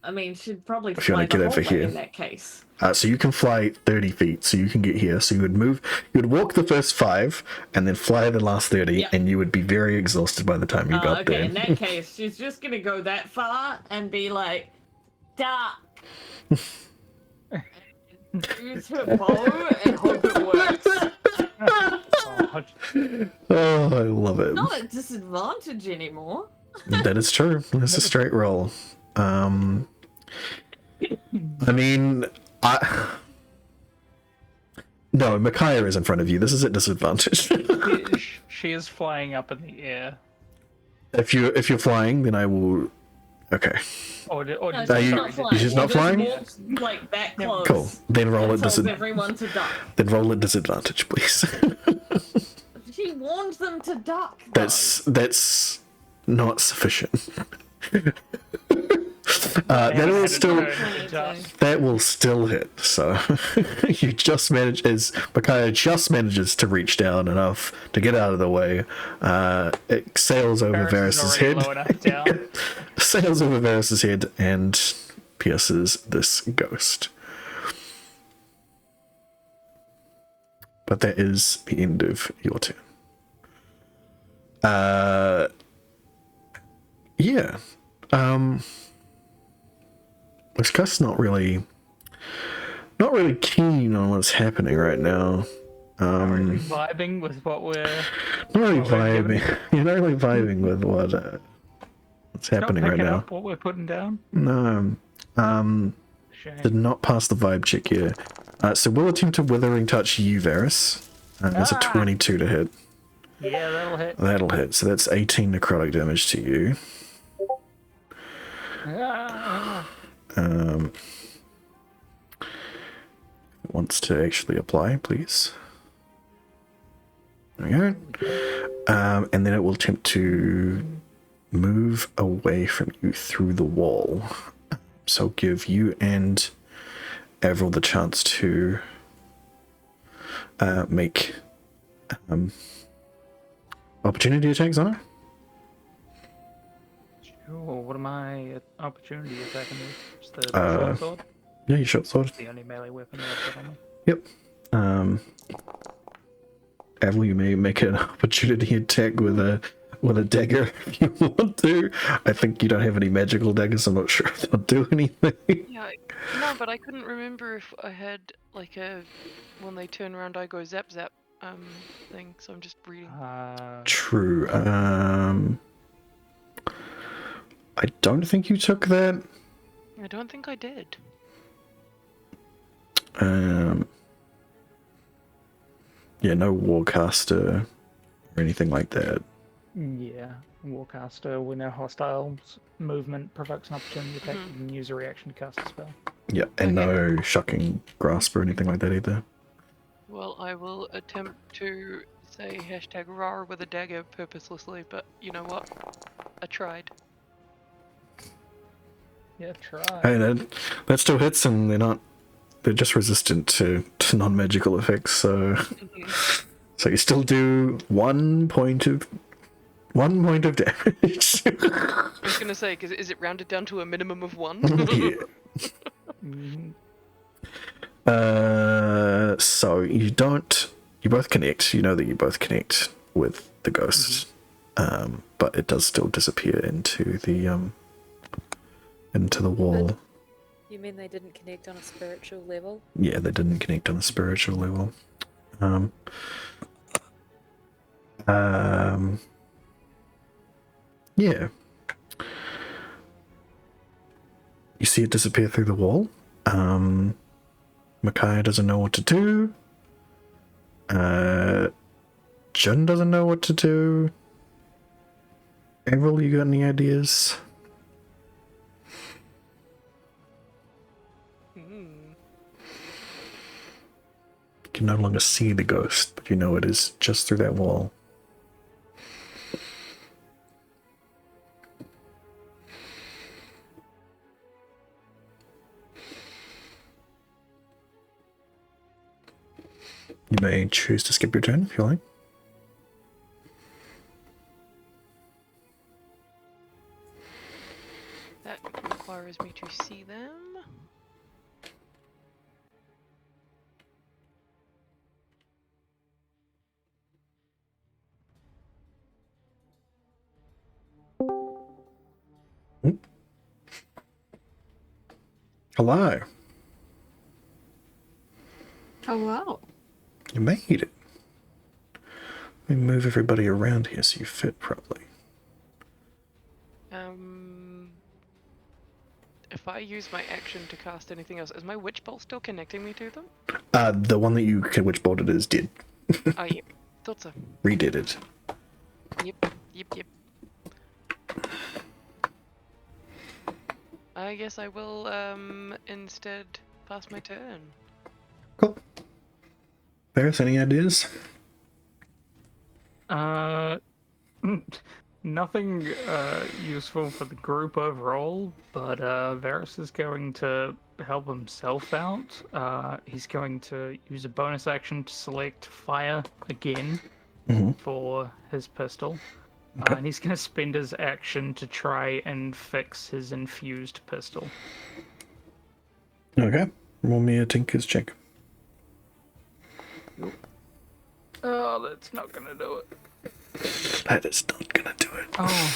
I mean, she'd probably If you fly wanna the get whole over way here. in that case. So you can fly 30 feet, so you can get here. So you would walk the first 5, and then fly the last 30, Yeah. and you would be very exhausted by the time you got Okay, there. in that case, she's just gonna go that far and be like, duck. Use her bow and hope it works. Oh, Oh, I love it. Not at disadvantage anymore. That is true. It's a straight roll. I mean, no, Micaiah is in front of you. This is at disadvantage. she is flying up in the air. If you're flying, then I will. Okay, Or No, did- Are she's you- not flying. she's not She just flying? walks, like that close. cool. Then roll And at tells disadvantage. everyone to duck. Then roll at disadvantage, please. She warns them to duck. Though. That's not sufficient. That Had will a still. turn to duck. That will still hit. So you just manage as Micaiah just manages to reach down enough to get out of the way. It sails over Varys is Varys's already head. low enough down. Sails over Varys's head and pierces this ghost. But that is the end of your turn. Yeah. This guy's not really keen on what's happening right now. Really vibing with what we're Not really What we're given. vibing. You're not really vibing with what's happening not right picking now. up what we're putting down. No. Shame. Did not pass the vibe check here. So we'll attempt to withering touch you, Varys. That's a 22 to hit. Yeah, that'll hit. That'll hit. So that's 18 necrotic damage to you. Ah. Wants to actually apply, please. There we go. And then it will attempt to move away from you through the wall. So give you and Avril the chance to make opportunity attacks on her. Sure, what am I opportunity attacking with? Just the Uh, short sword? Yeah, you short sword. The only melee weapon that I've got on me. Yep. Avril, you may make an opportunity attack with a dagger if you want to. I think you don't have any magical daggers. I'm not sure if they'll do anything. Yeah, no, but I couldn't remember if I had like a when they turn around I go zap zap thing. So I'm just reading. True. I don't think you took that. I don't think I did. Yeah, no warcaster or anything like that. Yeah, Warcaster, when a hostile's movement provokes an opportunity attack, you can use a reaction to cast a spell. Yeah, and no shocking grasp or anything like that either. Well, I will attempt to say #RAR with a dagger purposelessly, but you know what? I tried. Yeah, try. Hey, that still hits, and they're just resistant to non-magical effects, so so you still do 1 point of damage. I was gonna say, cause is it rounded down to a minimum of 1? Yeah. Mhm. So you both connect. You know that you both connect with the ghost, but it does still disappear into the wall. You mean they didn't connect on a spiritual level? Yeah, they didn't connect on a spiritual level. Yeah. You see it disappear through the wall. Micaiah doesn't know what to do. Jun doesn't know what to do. Avril, you got any ideas? Hmm. You can no longer see the ghost, but you know it is just through that wall. You may choose to skip your turn if you like. That requires me to see them. Hello. Hello. You made it. Let me move everybody around here so you fit properly. If I use my action to cast anything else, is my witch bolt still connecting me to them? The one that you witch bolted is dead. Oh, yep. Thought so. Redid it. Yep. I guess I will, instead pass my turn. Cool. Paris, any ideas? Nothing useful for the group overall, but Varus is going to help himself out. He's going to use a bonus action to select fire again for his pistol. Okay. And he's going to spend his action to try and fix his infused pistol. Okay. Roll me a Tinker's check. Oh, that's not going to do it. That is not gonna do it. Oh,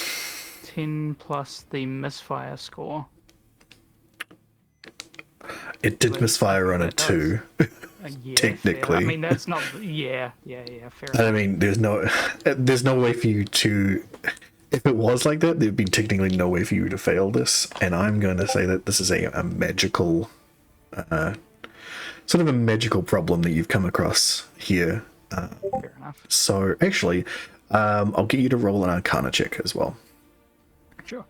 10 plus the misfire score. It did misfire on a That 2. Yeah, Technically. fair. I mean, that's not. Yeah, fair enough. I mean, there's no way for you to. If it was like that, there'd be technically no way for you to fail this. And I'm going to say that this is a magical, sort of a magical problem that you've come across here. Fair enough. So actually, I'll get you to roll an Arcana check as well. Sure.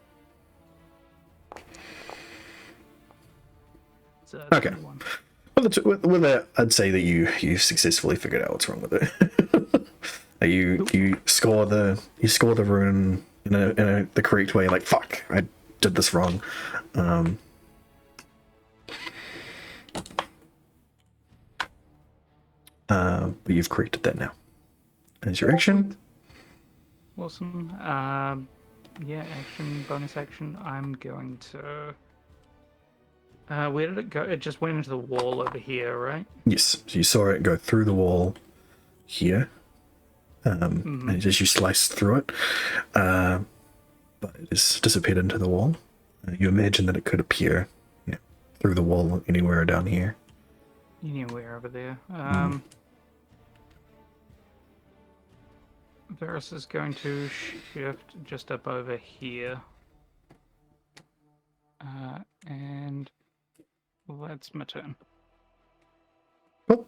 Okay. 21. With that, I'd say that you successfully figured out what's wrong with it. you score the rune in the correct way. Like, fuck, I did this wrong. But you've corrected that now. As your action. Awesome. Yeah, action, bonus action. I'm going to. Where did it go? It just went into the wall over here, right? Yes, so you saw it go through the wall here. And as you sliced through it, but it has disappeared into the wall. You imagine that it could appear through the wall anywhere down here. Anywhere over there. Varus is going to shift just up over here. And that's my turn. Well,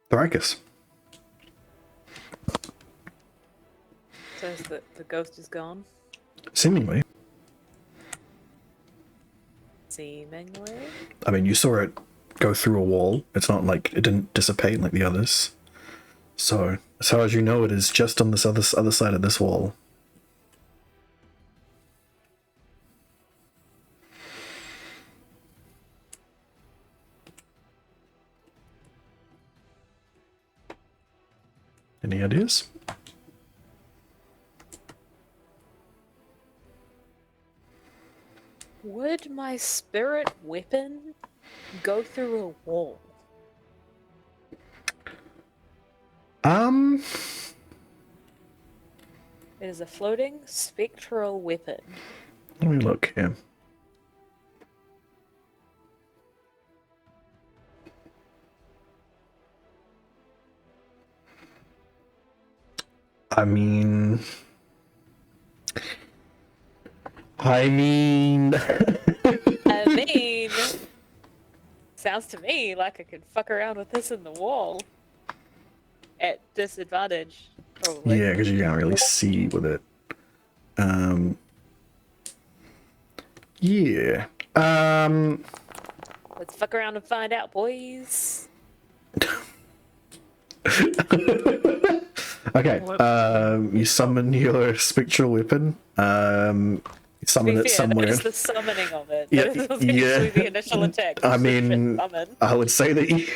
Thoracus. So is the ghost is gone? Seemingly. Seemingly? I mean, you saw it go through a wall. It's not like it didn't dissipate like the others. So, as far as you know, it is just on this other side of this wall. Any ideas? Would my spirit weapon go through a wall? It is a floating spectral weapon. Let me look here. I mean, I mean, sounds to me like I could fuck around with this in the wall at disadvantage. Probably. yeah, because you can't really see with it. Yeah. Let's fuck around and find out, boys. Okay. You summon your spectral weapon. You summon it somewhere. It's the summoning of it. Yeah, That is yeah. the initial attack. I It's just mean, summon. I would say that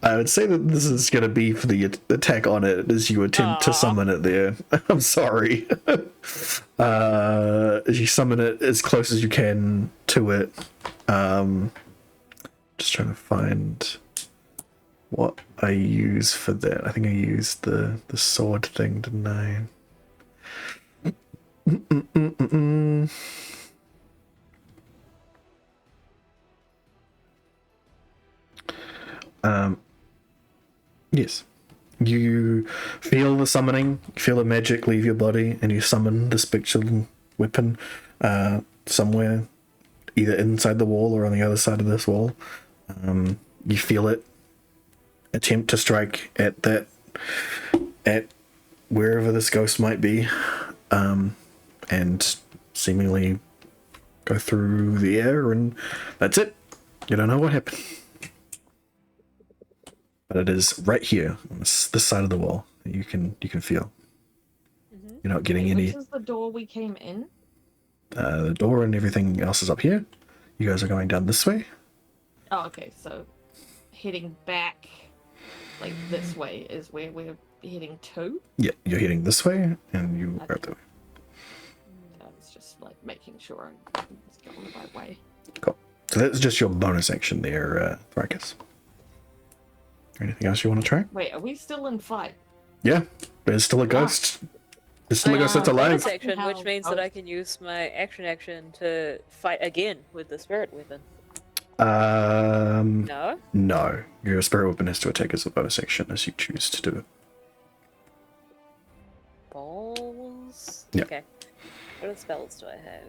I would say that this is going to be for the attack on it as you attempt to summon it there. I'm sorry. As you summon it as close as you can to it. Just trying to find what I use for that. I think I used the sword thing, didn't I? Yes. You feel the summoning, you feel the magic leave your body, and you summon the spectral weapon somewhere, either inside the wall or on the other side of this wall. You feel it attempt to strike at wherever this ghost might be, and seemingly go through the air, and that's it. You don't know what happened. But it is right here on this side of the wall. You can feel. Mm-hmm. You're not getting any. Which is the door we came in? The door and everything else is up here. You guys are going down this way. Oh, okay. So heading back, like this way, is where we're heading to. Yeah, you're heading this way, and you are up that way. I was just like making sure I was going the right way. Cool. So that's just your bonus action there, Thrakus. Anything else you want to try? Wait, are we still in fight? Yeah, there's still a ghost. There's still a ghost that's alive. Bonus action, which means that I can use my action to fight again with the spirit weapon. No? No. Your spirit weapon has to attack as a bonus action as you choose to do it. Balls? Yeah. Okay. What other spells do I have?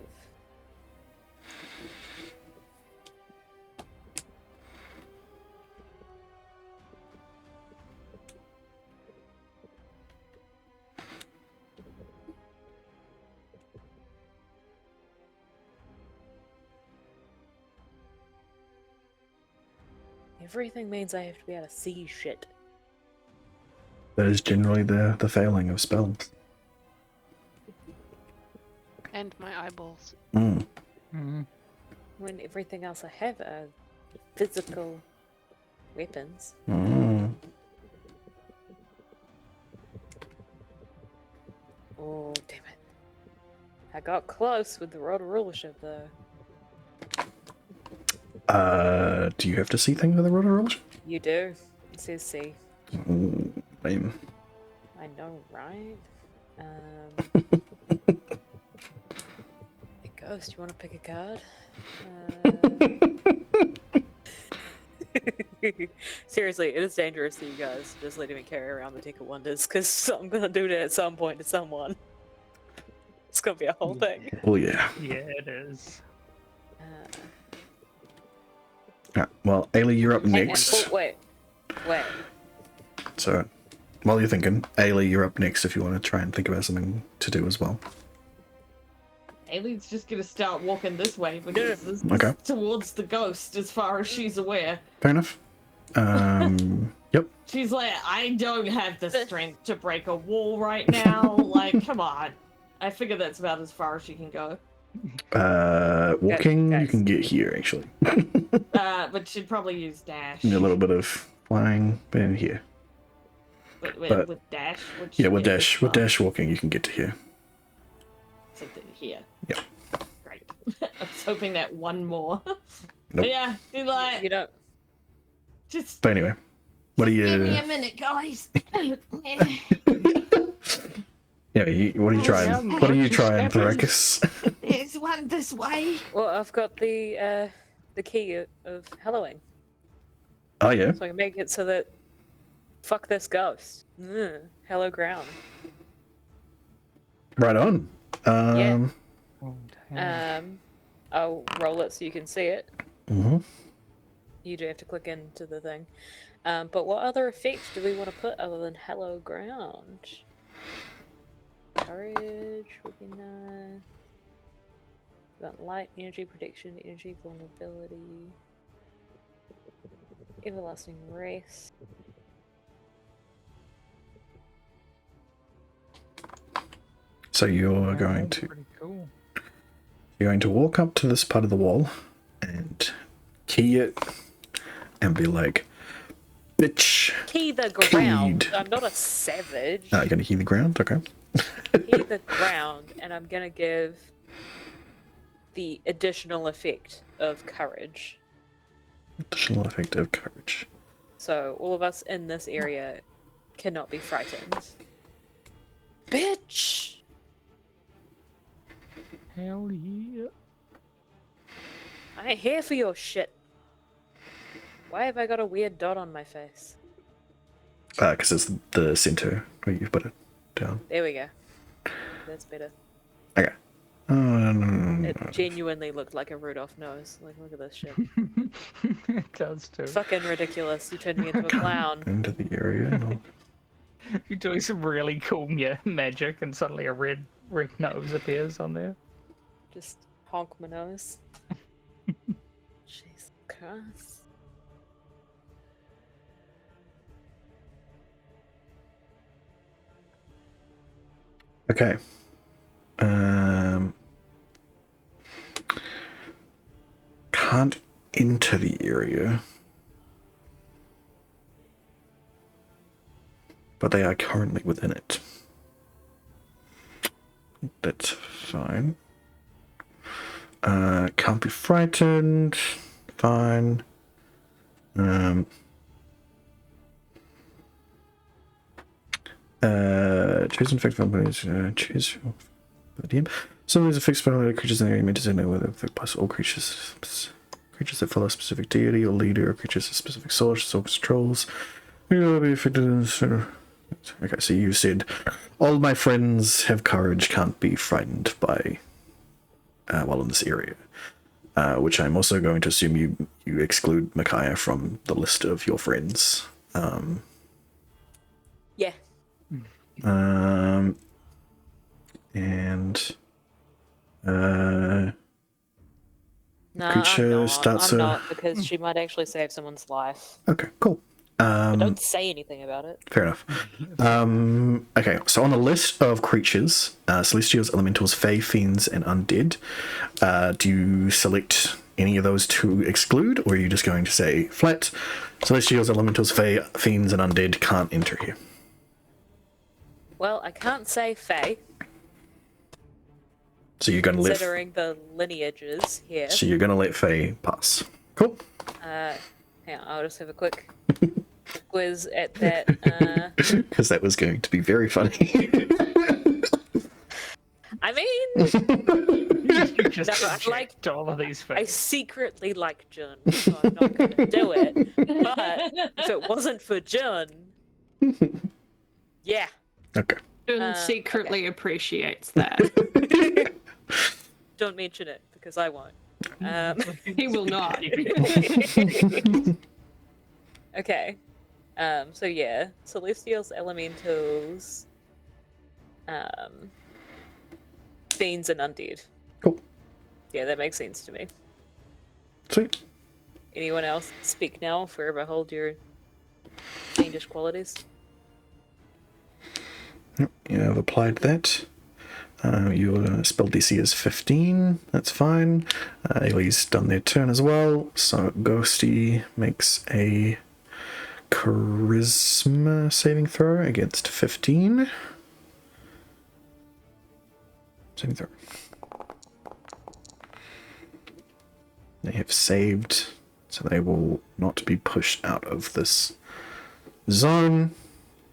Everything means I have to be able to see shit. That is generally the failing of spells. And my eyeballs. Mm. When everything else I have are physical weapons. Oh, damn it. I got close with the rod of rulership, though. Do you have to see things with a rotor rulership? You do. It says see. Lame. I know, right? Hey, Ghost, you want to pick a card? Seriously, it is dangerous to you guys just letting me carry around the Deck of Wonders, because I'm gonna do that at some point to someone. It's gonna be a whole thing. Oh yeah. Yeah, it is. Yeah. Well, Ailey, you're up next. Wait. So, while you're thinking, Ailey, you're up next if you want to try and think about something to do as well. Aileen's just gonna start walking this way because this is Okay. towards the ghost as far as she's aware. Fair enough. Yep. She's like, I don't have the strength to break a wall right now. Like, come on. I figure that's about as far as she can go. Walking, you guys. can get here actually. But she'd probably use dash. And a little bit of flying, but in here. But but- with dash, would Yeah, she with get dash, this with far? dash walking, you can get to here. So here. Yep. Great. I was hoping that one more. Nope. But yeah, be like, You know, just But anyway, what do give me you? a minute, guys. Yeah, what are you trying? yeah, What are you just trying, happens. Thrakus? There's one this way. Well, I've got the key of hallowing, Oh yeah, so I can make it so that fuck this ghost. Hello ground. right on. Yeah. Oh, damn. I'll roll it so you can see it. Mhm. You do have to click into the thing. But what other effect do we want to put other than hello ground? Courage would be nice. We got light, energy protection, energy vulnerability, everlasting rest. So you're Yeah, going that's to pretty cool. walk up to this part of the wall and key it and be like, bitch. Key the ground. Keyed. I'm not a savage. You're gonna key the ground, okay? Key the ground, and I'm gonna give the additional effect of courage. Additional effect of courage. So all of us in this area cannot be frightened. Bitch! Hell yeah. I ain't here for your shit. Why have I got a weird dot on my face? Because it's the center where you put it down. There we go. That's better. Okay. It genuinely looked like a Rudolph nose. Like, look at this shit. It does too. Fucking ridiculous. You turned me into a clown. Into the area. And all. You're doing some really cool magic, and suddenly a red nose appears on there. Just honk my nose. Jesus Christ. Okay. Can't enter the area. But they are currently within it. That's fine. Can't be frightened. Fine. Choose an effect companies. Choose the DM. Some of these effects by creatures in the area may designate whether effect plus all creatures. Creatures that follow a specific deity or leader, or creatures of specific source or trolls. Will be affected in this. Okay, so you said all my friends have courage, can't be frightened by while in this area. Which I'm also going to assume you exclude Micaiah from the list of your friends. Yeah. And No, Creature I'm not. starts I'm a- not, because she might actually save someone's life. okay, cool. Don't say anything about it. Fair enough. Okay, so on the list of creatures, celestials, elementals, fae, fiends, and undead, do you select any of those to exclude, or are you just going to say flat, celestials, elementals, fae, fiends, and undead can't enter here? Well, I can't say fae, So you're going to let. considering the lineages here. So you're going to let fae pass. Cool. Hang on, I'll just have a quick quiz at that. Because that was going to be very funny. I mean, You just No, I inject like- all of these I things. secretly like Jun, so I'm not going to do it. But if it wasn't for Jun, yeah. Okay. Jun secretly appreciates that. Don't mention it, because I won't. He will not. Okay. So yeah, Celestials, Elementals, Fiends, and Undead. Cool. Yeah, that makes sense to me. Sweet. Anyone else speak now, forever hold your fiendish qualities? Yep, you have applied that. Your spell DC is 15. That's fine. Ailey's done their turn as well. So Ghosty makes a charisma saving throw against 15. Saving throw. They have saved, so they will not be pushed out of this zone.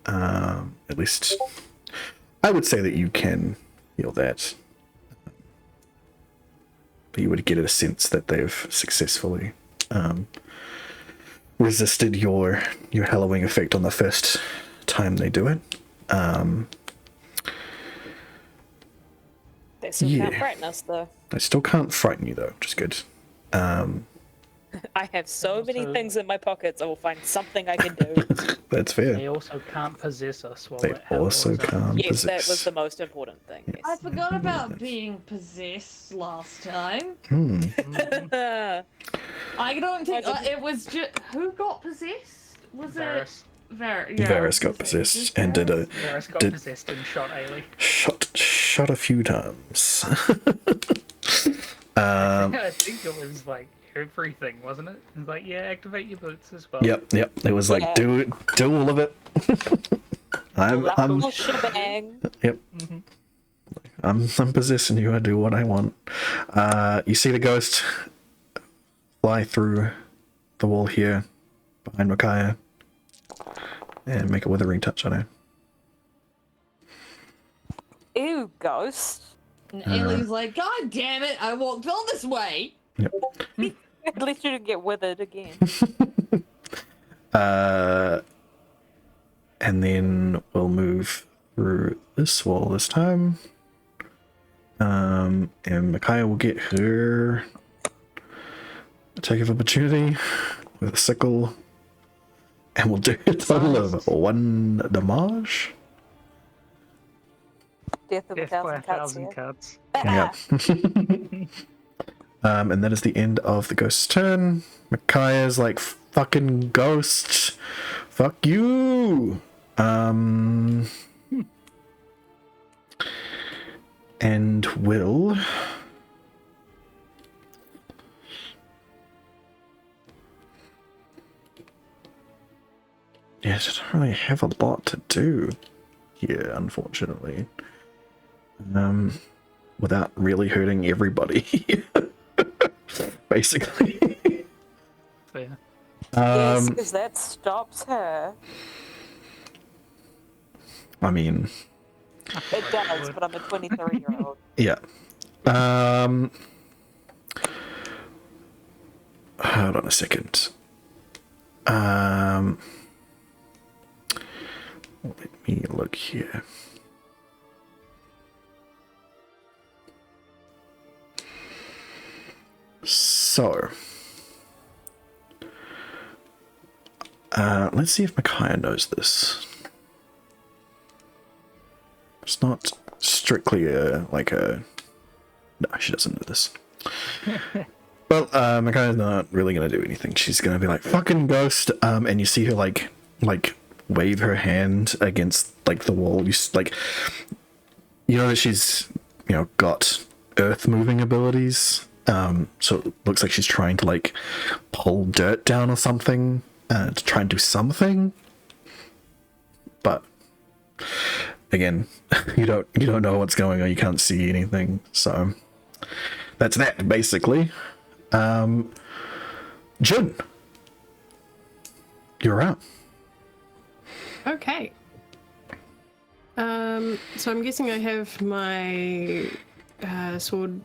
At least I would say that you can heal that. But you would get a sense that they've successfully resisted your hallowing effect on the first time they do it. They still can't Yeah. frighten us, though. They still can't frighten you, though, which is good. I have so many Also- things in my pockets. I will find something I can do. That's fair. They also can't possess us while They that hell also is on. can't Yes, that possess. was the most important thing. I Yes. forgot about being possessed last time. Mhm. I don't think it was just who got possessed. Was Varys. it Varys? Varys got possessed and did a Varys got Did- possessed and shot Ailey. shot a few times. I think it was like everything, wasn't it? It was like, yeah, activate your boots as well. Yep. It was like Yeah. do all of it. I'm Whole shebang. Yep. Mhm. I'm possessing you. I do what I want. You see the ghost fly through the wall here behind Micaiah and make a withering touch on her. Ew, ghost. And Ailey's like, God damn it! I walked all this way. At least you didn't get withered again. And then we'll move through this wall this time. And Micaiah will get her attack of opportunity with a sickle. And we'll do a total of 1 damage. Death of Death a by thousand 1,000 cuts. cuts. Yeah. And that is the end of the ghost's turn. Micaiah's like, fucking ghost. Fuck you. And will yeah, she doesn't really have a lot to do here, unfortunately. Without really hurting everybody. Basically. Fair. Yes, because that stops her. I mean, It does, but I'm a 23-year-old. yeah. Hold on a second. Let me look here. So, let's see if Micaiah knows this. It's not strictly no, she doesn't know this. Well, Micaiah's not really gonna do anything. She's gonna be like, fucking ghost, and you see her like wave her hand against like the wall. You know that she's got earth moving abilities. So it looks like she's trying to like pull dirt down or something to try and do something. But again, you don't know what's going on. You can't see anything. So that's that basically. Jun, you're out. Okay. So I'm guessing I have my sword.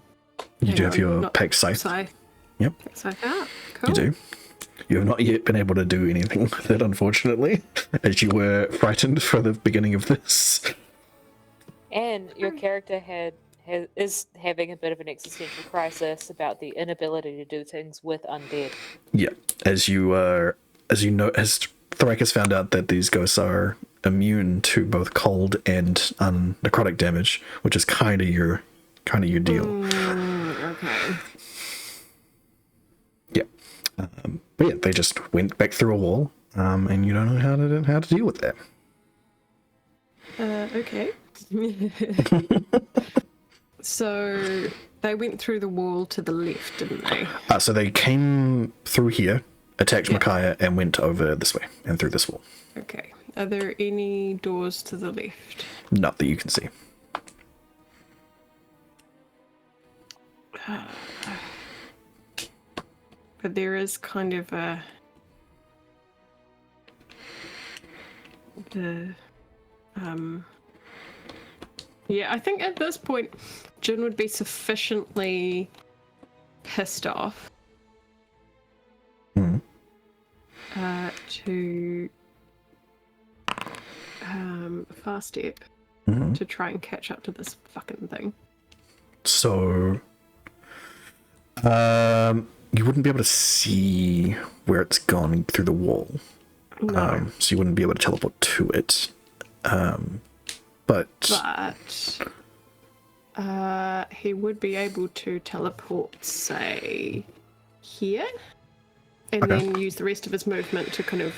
You do Hang have on, your not peg scythe. scythe. Yep, Scythe out. Cool. you do. You have not yet been able to do anything with it, unfortunately, as you were frightened for the beginning of this. And your character is having a bit of an existential crisis about the inability to do things with undead. Yeah, as Thrak has found out that these ghosts are immune to both cold and necrotic damage, which is kind of your deal. Okay. Yeah, but yeah, they just went back through a wall, and you don't know how to deal with that. Okay. So they went through the wall to the left, didn't they? So they came through here, attacked Micaiah, and went over this way and through this wall. Okay. Are there any doors to the left? Not that you can see. But there is kind of Yeah, I think at this point, Jin would be sufficiently pissed off Hmm. to fast step Hmm. to try and catch up to this fucking thing. So, you wouldn't be able to see where it's gone through the wall. No, So you wouldn't be able to teleport to it. But he would be able to teleport, say, here, and Okay. then use the rest of his movement to kind of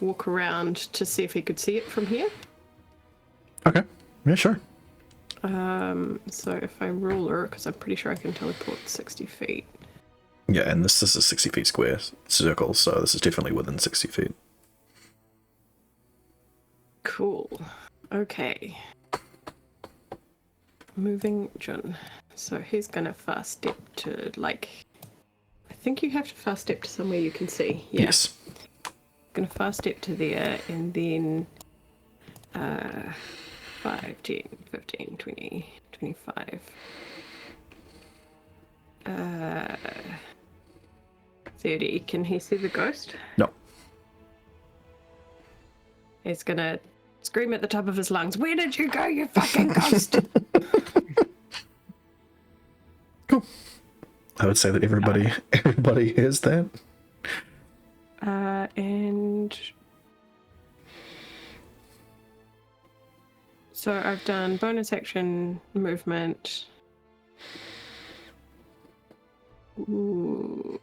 walk around to see if he could see it from here. okay, yeah, sure. So if I ruler, because I'm pretty sure I can teleport 60 feet. Yeah, and this is a 60 feet square circle, so this is definitely within 60 feet. Cool. Okay. Moving Jun. So he's gonna fast step to, like, I think you have to fast step to somewhere you can see. Yeah. Yes. Gonna fast step to there, and then 5, 10, 15, 20, 25. 30. Can he see the ghost? No. He's gonna scream at the top of his lungs, "Where did you go, you fucking ghost?" Cool. I would say that everybody hears that. And so I've done bonus action movement. Ooh.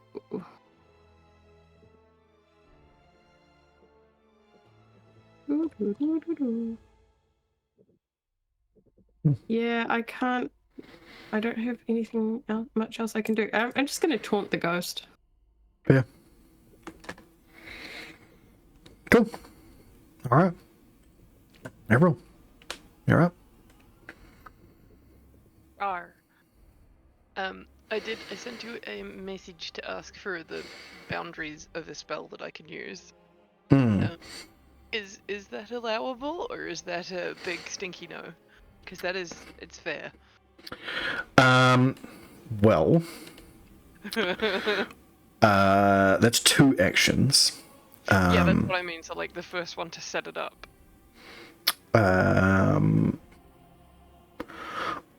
Yeah, I can't. I don't have anything else, much else I can do. I'm just going to taunt the ghost. Yeah. Cool. All right. Everyone, you're up. R. I sent you a message to ask for the boundaries of a spell that I can use. Is that allowable, or is that a big stinky no? Because it's fair. Well, that's 2 actions. Yeah, that's what I mean. So like the first one to set it up.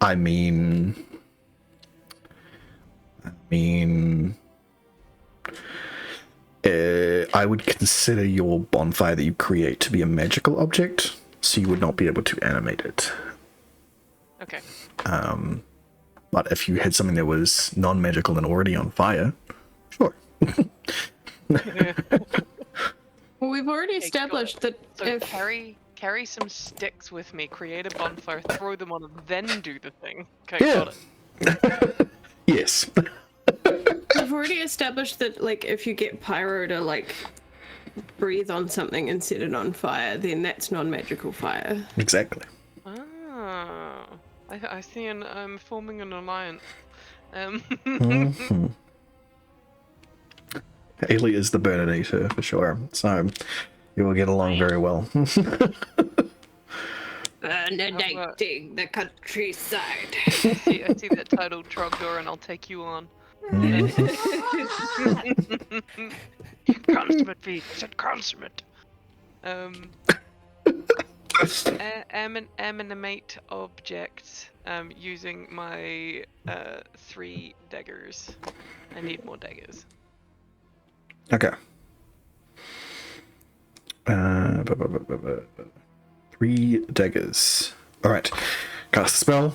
I mean, I would consider your bonfire that you create to be a magical object, so you would not be able to animate it. Okay. But if you had something that was non-magical and already on fire, sure. Well, we've already established that So if carry some sticks with me, create a bonfire, throw them on, and then do the thing. Okay, Yeah. got it. Yes. we've already established that, like, if you get pyro to, like, breathe on something and set it on fire, then that's non-magical fire. Exactly. Ah, I see. I'm forming an alliance. Mm-hmm. Ailey is the Bernadita for sure, so you will get along very well. Bernaditating the countryside. I see that title, Trogdor, and I'll take you on. Consummate feat, said consummate. Animate object. Using my 3 daggers. I need more daggers. Okay. 3 daggers. Alright. Cast a spell.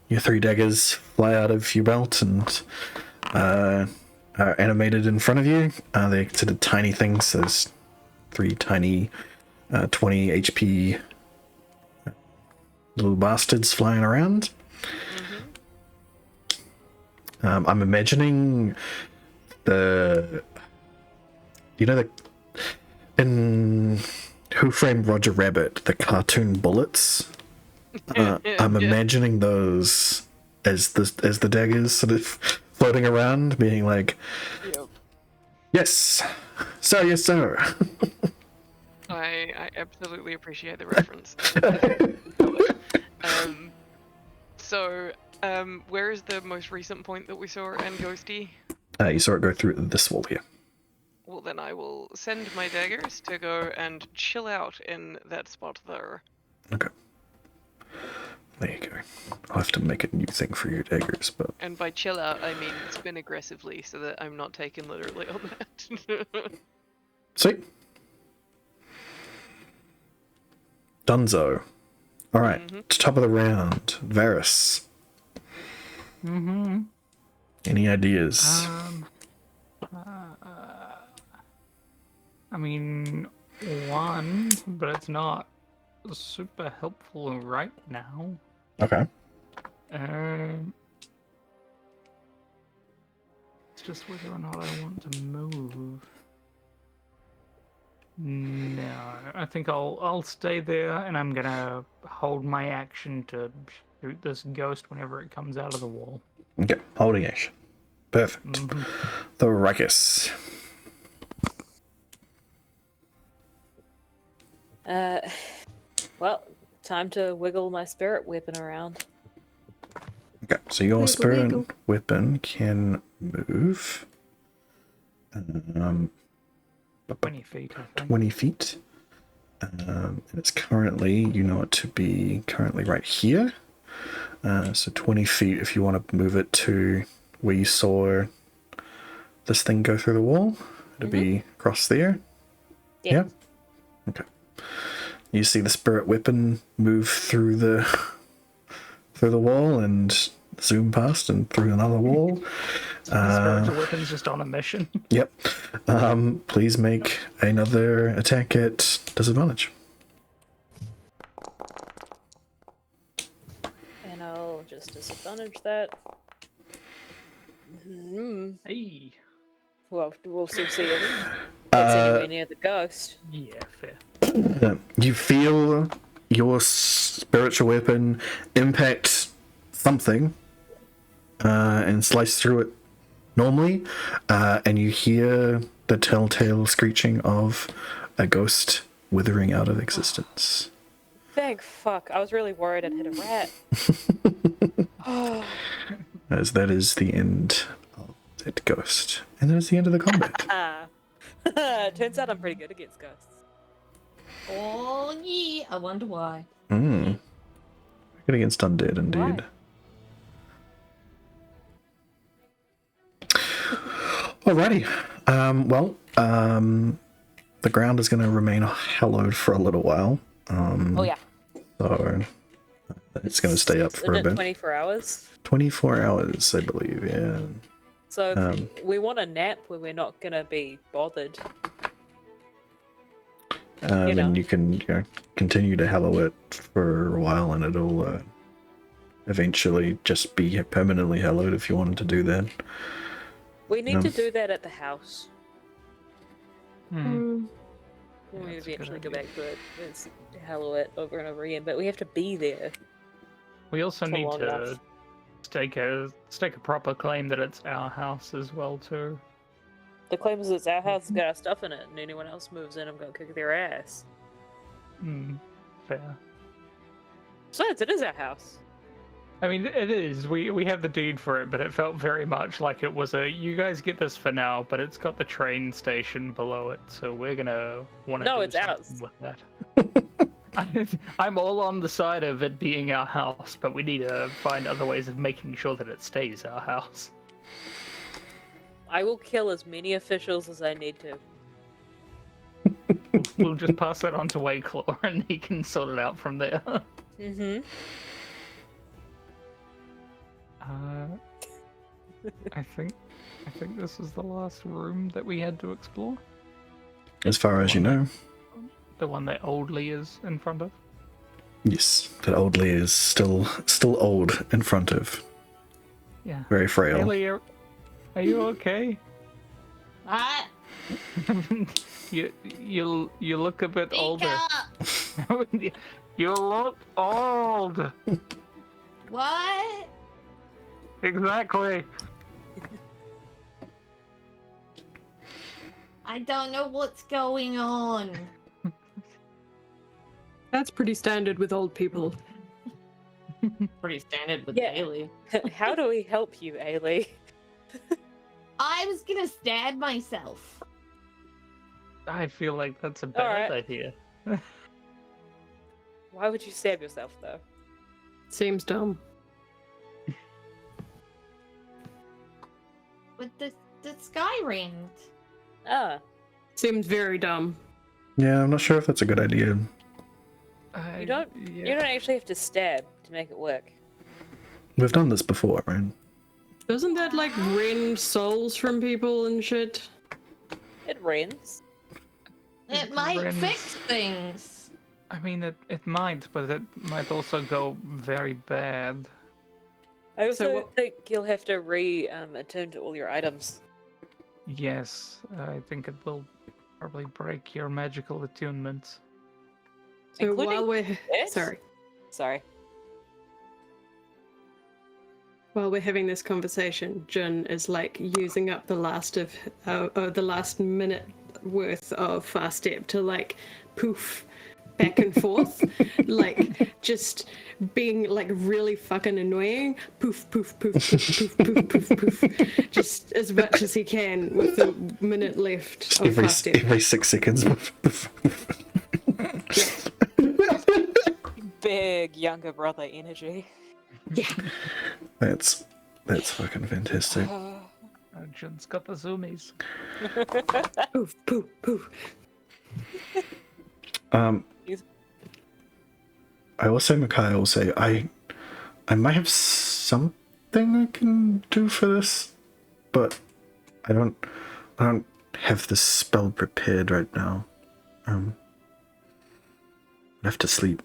Your 3 daggers fly out of your belt and are animated in front of you. They're considered tiny things. There's 3 tiny 20 HP little bastards flying around. I'm imagining in Who Framed Roger Rabbit, the cartoon bullets. I'm imagining those as the daggers sort of floating around, being like, Yep. yes, sir. I absolutely appreciate the reference. So, where is the most recent point that we saw and Ghosty? You saw it go through this wall here. Well, then I will send my daggers to go and chill out in that spot there. Okay. There you go. I'll have to make a new thing for your daggers, but... And by chill out, I mean spin aggressively so that I'm not taken literally on that. Sweet. Dunzo. Alright, top of the round. Varys. Mm-hmm. Any ideas? I mean, one, but it's not super helpful right now. Okay. It's just whether or not I want to move. No, I think I'll stay there, and I'm gonna hold my action to shoot this ghost whenever it comes out of the wall. Okay, holding action. Perfect. The Ruckus. Well, time to wiggle my spirit weapon around. Okay, so your Wiggle, spirit wiggle. weapon can move 20 feet, I think. 20 feet. And it's currently, you know it to be currently right here. So 20 feet if you want to move it to where you saw this thing go through the wall. It'll be across there. Yeah. Okay. You see the spirit weapon move through the wall and zoom past and through another wall. The spiritual weapon's just on a mission. Yep. Please make another attack at disadvantage. And I'll just disadvantage that. Hey. Well, we'll still see if it's anywhere near the ghost. Yeah, fair. You feel your spiritual weapon impact something and slice through it normally, and you hear the telltale screeching of a ghost withering out of existence. Thank fuck. I was really worried I'd hit a rat. As that is the end of that ghost. And that is the end of the combat. Turns out I'm pretty good against ghosts. Oh, yeah. I wonder why. Good against undead, indeed. Alrighty. The ground is going to remain hallowed for a little while. Oh yeah. So it's going to stay up for a Isn't it bit. 24 hours? 24 hours, I believe, yeah. So if we want a nap where we're not gonna be bothered. Then you can continue to hallow it for a while and it'll eventually just be permanently hallowed if you wanted to do that. We need to do that at the house. Hmm. When we that's a good eventually go idea. back to it. It's hallow it over and over again, but we have to be there. We also For need long to enough. stake a proper claim that it's our house as well too. The claim is it's our house, it's got our stuff in it, and anyone else moves in, I'm gonna kick their ass. Fair. Besides, it is our house. I mean, it is. We have the deed for it, but it felt very much like it was you guys get this for now, but it's got the train station below it, so we're gonna want to No, do it's something ours. with that. I'm all on the side of it being our house, but we need to find other ways of making sure that it stays our house. I will kill as many officials as I need to. We'll just pass that on to Wayclaw, and he can sort it out from there. Mm-hmm. I think this is the last room that we had to explore. As far as you know. The one that Old Lee is in front of. Yes, that old Lee is still old in front of. Yeah. Very frail. Haley, are you okay? What? you look a bit older. Up. You look old. What? Exactly. I don't know what's going on. That's pretty standard with old people. Pretty standard with Yeah. Daily. How do we help you, Ailey? I was gonna stab myself. I feel like that's a bad Alright. idea. Why would you stab yourself, though? Seems dumb. With the sky ring. Ah, Seems very dumb. Yeah, I'm not sure if that's a good idea. you don't actually have to stab to make it work. We've done this before, right? Doesn't that like rend souls from people and shit? It rends. It might Rends. fix things. I mean, it might, but it might also go very bad. I also what- think you'll have to attune to all your items. Yes, I think it will probably break your magical attunements. So Including while we're this? sorry, Sorry. while we're having this conversation, Jin is like using up the last of the last minute worth of fast step to like poof back and forth, like just being like really fucking annoying. Poof, poof, poof, poof, poof, poof, poof, poof. Just as much as he can with the minute left Just of fast step. every 6 seconds. Big younger brother energy. Yeah. That's fucking fantastic. Jin's got the zoomies. Poof, poof, poof. I will say, Makai, I will say, I might have something I can do for this, but I don't have the spell prepared right now. I have to sleep.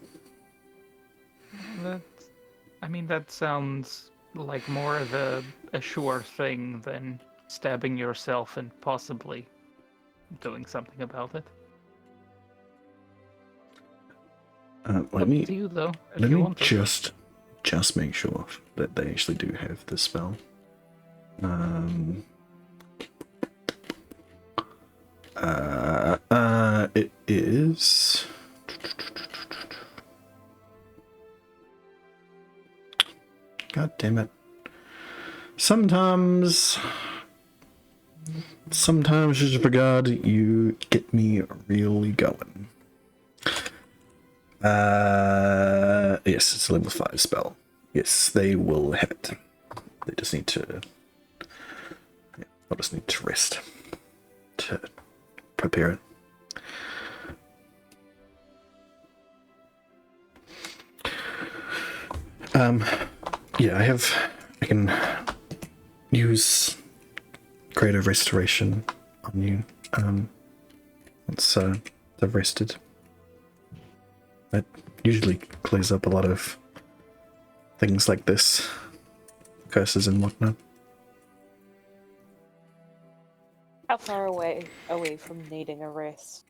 That sounds like more of a sure thing than stabbing yourself and possibly doing something about it. Let Up me to you, though, if let you me want to. just make sure that they actually do have the spell. It is. God damn it. Sometimes just regard you get me really going. Yes, it's a level 5 spell. Yes, they will have it. They just need to. Yeah, they'll just need to rest to prepare it. Yeah, I can use Creative Restoration on you. Once they've rested. That usually clears up a lot of things like this, curses and whatnot. How far away are we from needing a rest?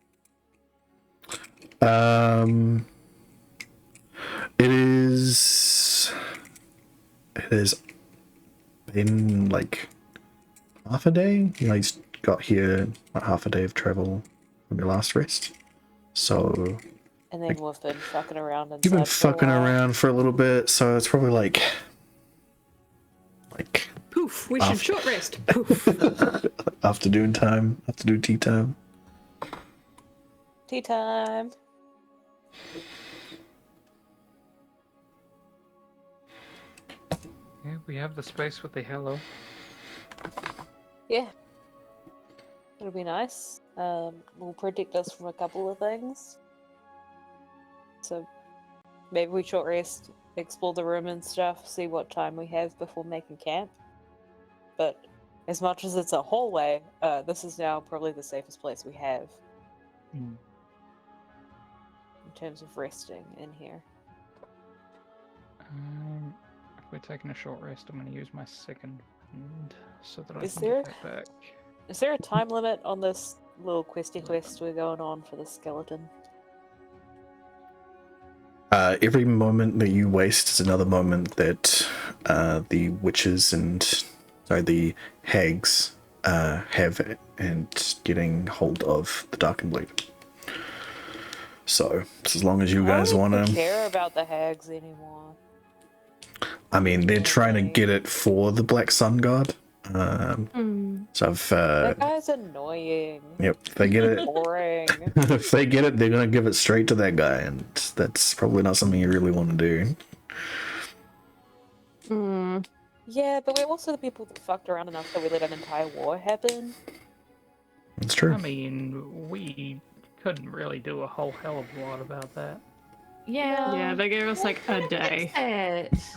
It has been like half a day. You guys got here about half a day of travel from your last rest. So And then we've been fucking around inside you've been for a fucking while. around for a little bit, so it's probably like Poof. We should After- short rest. Poof. afternoon time, afternoon tea time. Tea time. Yeah, we have the space with the hello. Yeah. It'll be nice. Will protect us from a couple of things. So maybe we short rest, explore the room and stuff, see what time we have before making camp. But as much as it's a hallway, this is now probably the safest place we have in terms of resting in here. If we're taking a short rest, I'm going to use my second wind so that I Is can there- get that back. Is there a time limit on this little questy quest we're going on for the skeleton? Every moment that you waste is another moment that the witches and the hags have and getting hold of the Darkened Blade. So, as long as you guys I don't want even to, care about the hags anymore. I mean, they're trying to get it for the Black Sun God. So I've That guy's annoying. yep, if they get it, Boring. if they get it, they're gonna give it straight to that guy, and that's probably not something you really want to do. Yeah, but we're also the people that fucked around enough that we let an entire war happen. It's true. I mean, we couldn't really do a whole hell of a lot about that. Yeah, they gave us like a day.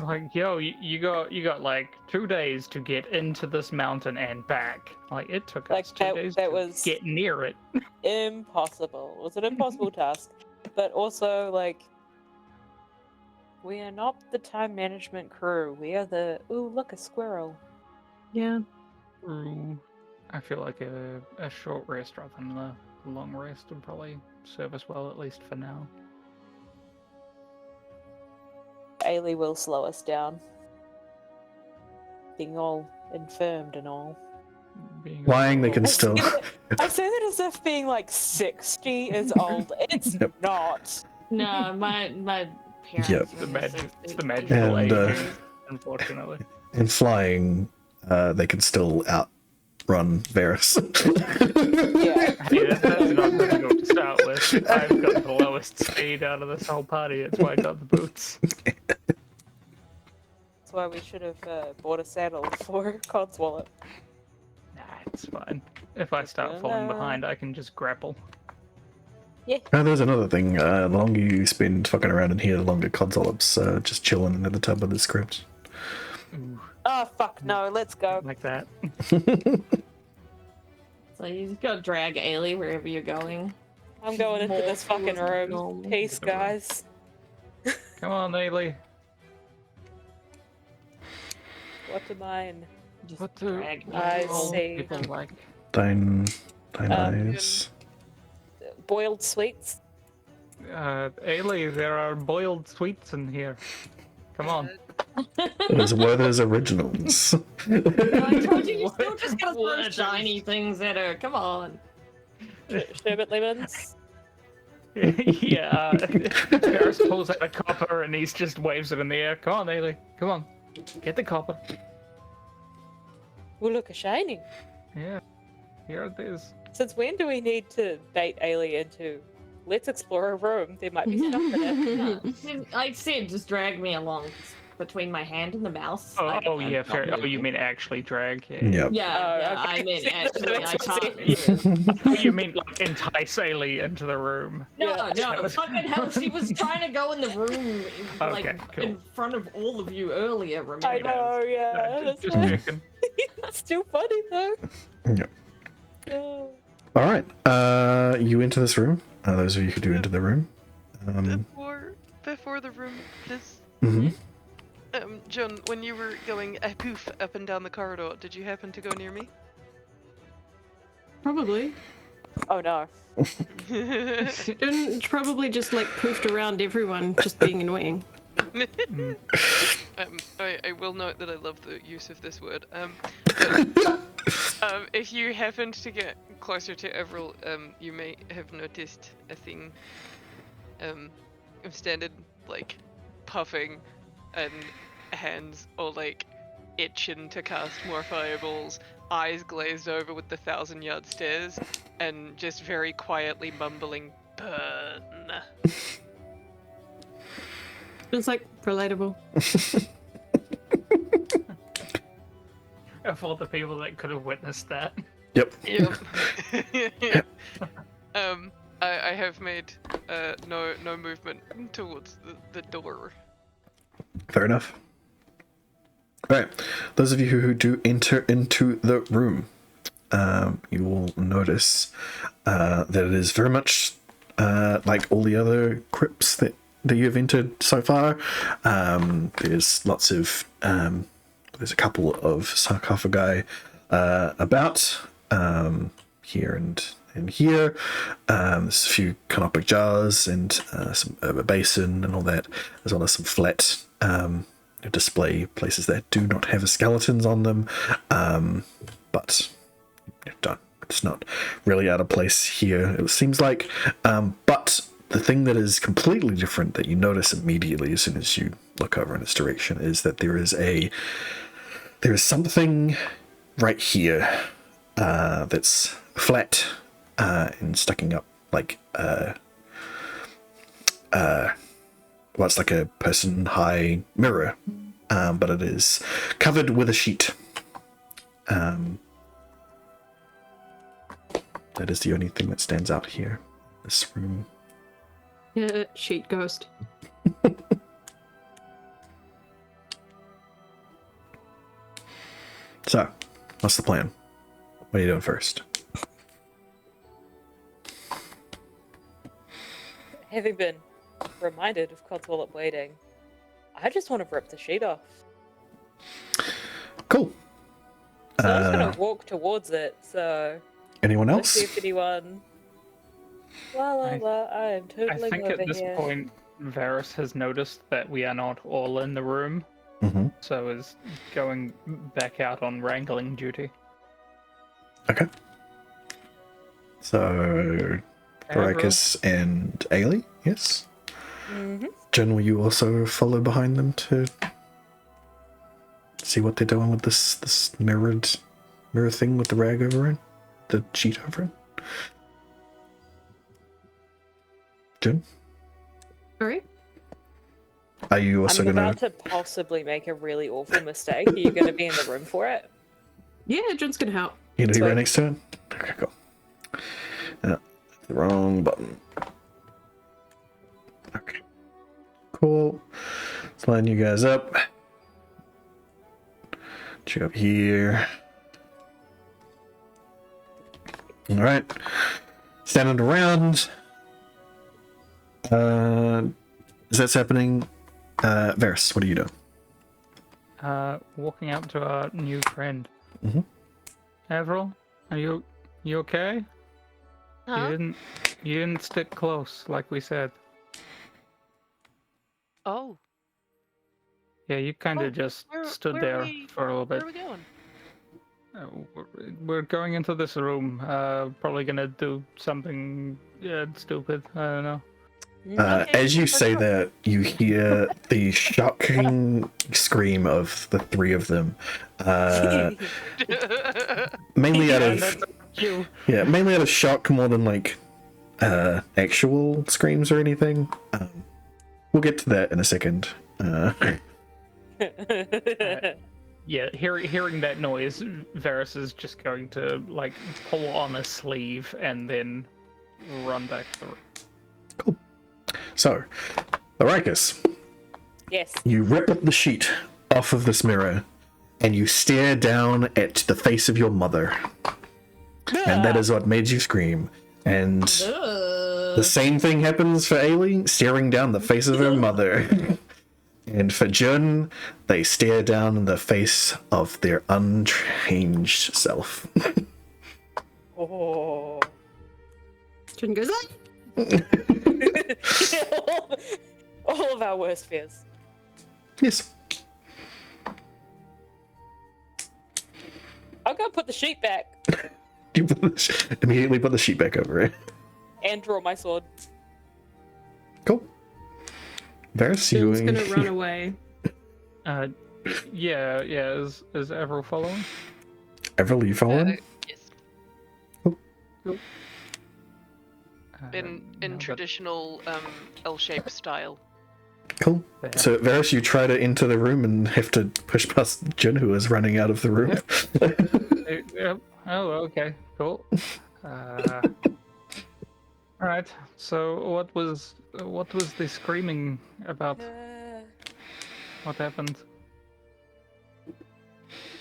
Like, yo, you got like 2 days to get into this mountain and back. Like, it took Like, us 2 days that to was get near it. impossible. It was an impossible task. But also, like, we are not the time management crew. We are the, ooh, look, a squirrel. Yeah. True. I feel like a short rest rather than a long rest would probably serve us well, at least for now. Ailey will slow us down. Being all infirmed and all. Being Flying, they can I still. say that- I say that as if being like 60 is old. It's Yep. not. No, my parents. Yep. were It's the magical And, age, unfortunately. In flying, they can still outrun Varys. Yeah. Hey, that's not difficult to start with. I've got the lowest speed out of this whole party. It's why I got the boots. That's why we should have bought a saddle for Codswallop. Nah, it's fine. If I start falling behind, I can just grapple. Oh, there's another thing. The longer you spend fucking around in here, the longer Codswallop's just chilling at the top of the script. Ooh, Oh, fuck no, let's go. like that. So you just gotta drag Ailey wherever you're going. I'm going into this fucking room. Peace, guys. Come on, Ailey. What to mine? Just What do drag me. I old see. people like? Thine eyes. Boiled sweets? Ailey, there are boiled sweets in here. Come on. Those were those originals. I told you, you still just gotta throw shiny things at her. Come on. Sherbet lemons? Yeah. Garrus pulls out a copper and he's just waves it in the air. Come on, Ailey. Come on. Get the copper. Oh, look, a shiny. Yeah. Here it is. Since when do we need to bait Ailey into? Let's explore a room. There might be stuff in it. Yeah. I said just drag me along between my hand and the mouse. Oh, yeah, fair. Oh, you mean actually drag? Yeah. Yep. Yeah, Oh, okay. I mean actually, I That's can't. Oh, you mean like entice Ailey into the room? No, Yeah. no, fucking hell, she was trying to go in the room, like, Okay, cool. in front of all of you earlier, remember? I know, yeah. Just That's right. checking. It's still funny, though. Yep. Oh. All right. You into this room? Those of you who do enter the room. Before the room, this Mhm. John, when you were going poof up and down the corridor, did you happen to go near me? Probably. Oh, no. And probably just like poofed around everyone, just being annoying. I will note that I love the use of this word. But, if you happened to get closer to Everil, you may have noticed a thing. I'm standing like puffing and hands all like itching to cast more fireballs, eyes glazed over with the 1,000-yard stares, and just very quietly mumbling, "Burn." It's like relatable. Of all the people that could have witnessed that. Yep. Yep. I have made no movement towards the door. Fair enough. All right. Those of you who do enter into the room, you will notice that it is very much like all the other crypts that you have entered so far. There's lots of there's a couple of sarcophagi about here and here. There's a few canopic jars and a basin and all that, as well as some flat display places that do not have skeletons on them, but it's not really out of place here, it seems like. But the thing that is completely different that you notice immediately as soon as you look over in this direction is that there is something right here that's flat and sticking up like well, it's like a person high mirror, but it is covered with a sheet. That is the only thing that stands out here, this room. Yeah, sheet ghost. So, what's the plan? What are you doing first? Having been reminded of Codswallop waiting, I just want to rip the sheet off. Cool. So I was going to walk towards it, so... Anyone Let's see else? if anyone... I am I tootling think over at this here. point, Varys has noticed that we are not all in the room, Mm-hmm. so is going back out on wrangling duty. Okay. So, Baracus and Ailey, yes? Mm-hmm. Jen, will you also follow behind them to see what they're doing with this mirror thing with the rag over it? The sheet over it? Jen? Alright. Are you also I'm gonna... about to possibly make a really awful mistake. Are you going to be in the room for it? Yeah, Jen's gonna help. You gonna be Sweet. right next to it? Okay, cool. The wrong button. Okay. Cool. Let's line you guys up. Check up here. Alright. Standing around. As that's happening, Varys, what are you doing? Walking up to our new friend. Mhm. Avril, are you okay? Huh? You didn't stick close like we said. Oh, Yeah, you kind of Oh, just where- stood where are there we- for a little where bit. are we going? We're going into this room. Probably gonna do something stupid. I don't know. Okay, As you for say sure. that, you hear the shocking scream of the three of them. Mainly out of You. mainly out of shock more than like actual screams or anything. We'll get to that in a second. Yeah, hearing that noise, Varys is just going to like pull on a sleeve and then run back through. Cool. So, Aricus, Yes. you rip up the sheet off of this mirror and you stare down at the face of your mother. And that is what made you scream. And the same thing happens for Ailey, staring down the face of her mother. And for Jun, they stare down in the face of their unchanged self. Oh. Jen goes, "Ah!" All of our worst fears. Yes. I'll go put the sheet back You immediately put the sheet back over it. and draw my sword. Cool. Varys, Jen's you... gonna run away. Yeah. Is Avril following? Everly, you following? Yes. In No, but- traditional L-shaped style. Cool. Yeah. So, Varys, you try to enter the room and have to push past Jin, who is running out of the room. Yep. Oh, okay, cool. All right. So, what was the screaming about? What happened?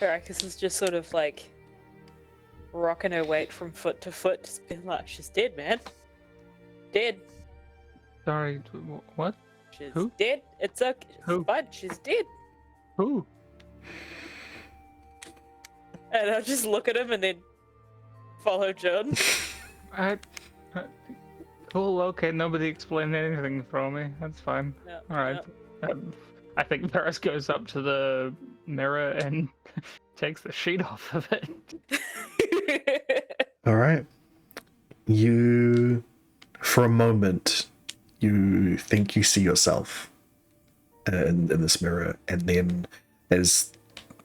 Baracus is just sort of like rocking her weight from foot to foot, just being like, she's dead, man. Dead. Sorry. What? She's Who? dead. It's okay. Who? It's fine. She's dead. Who? And I'll just look at him and then follow John. Cool. Okay. Nobody explained anything for me. That's fine. No, All right. I think Varys goes up to the mirror and takes the sheet off of it. no. All right. You, for a moment, you think you see yourself in this mirror, and then as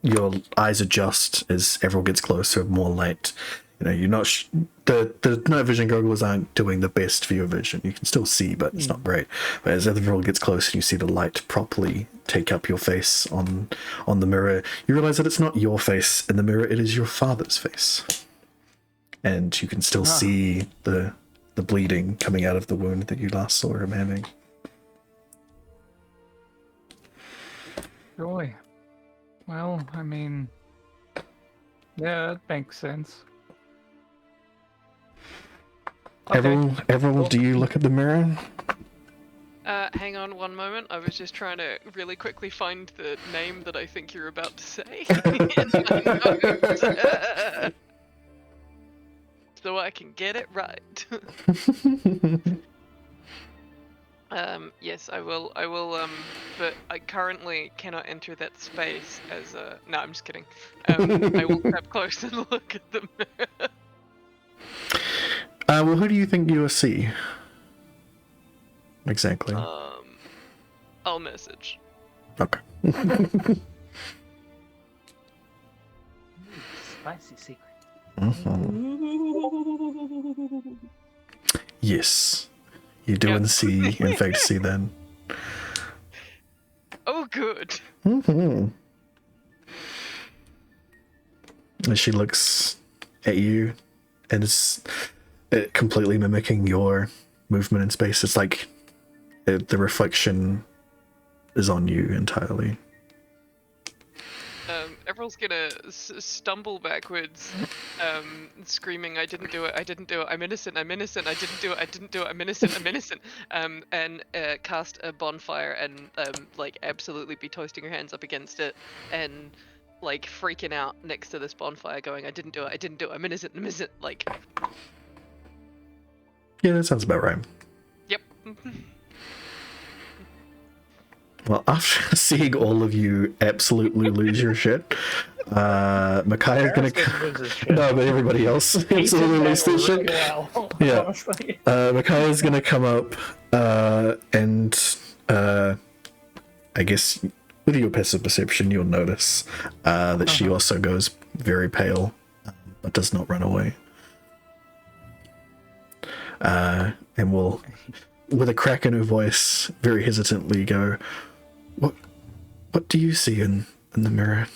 your eyes adjust as everyone gets closer, more light. You're not the night vision goggles aren't doing the best for your vision. You can still see, but it's not great. But as everyone gets closer, you see the light properly take up your face on the mirror. You realize that it's not your face in the mirror; it is your father's face, and you can still see the bleeding coming out of the wound that you last saw him having. Joy. Well, I mean, yeah, that makes sense. Everyone, do you look at the mirror? Hang on one moment. I was just trying to really quickly find the name that I think you're about to say. So I can get it right. Yes, I will, but I currently cannot enter that space as a... No, I'm just kidding. I will step close and look at the mirror. Well, who do you think you will see? Exactly. I'll message. Okay. Spicy secret. Yes. You do in fact see then. Oh, good. And she looks at you, and it's completely mimicking your movement in space. It's like the reflection is on you entirely. Everyone's gonna stumble backwards, screaming, "I didn't do it! I didn't do it! I'm innocent! I'm innocent! I didn't do it! I didn't do it! I'm innocent! I'm innocent!" And cast a bonfire and like absolutely be toasting her hands up against it and like freaking out next to this bonfire, going, "I didn't do it! I didn't do it! I'm innocent! I'm innocent!" Like. Yeah, that sounds about right. Yep. Well, after seeing all of you absolutely lose your shit, Micaiah's gonna no, but everybody else absolutely lose their shit. Yeah, Micaiah's gonna come up and I guess with your passive perception, you'll notice that she also goes very pale, but does not run away. And will, with a crack in her voice, very hesitantly go, What do you see in the mirror?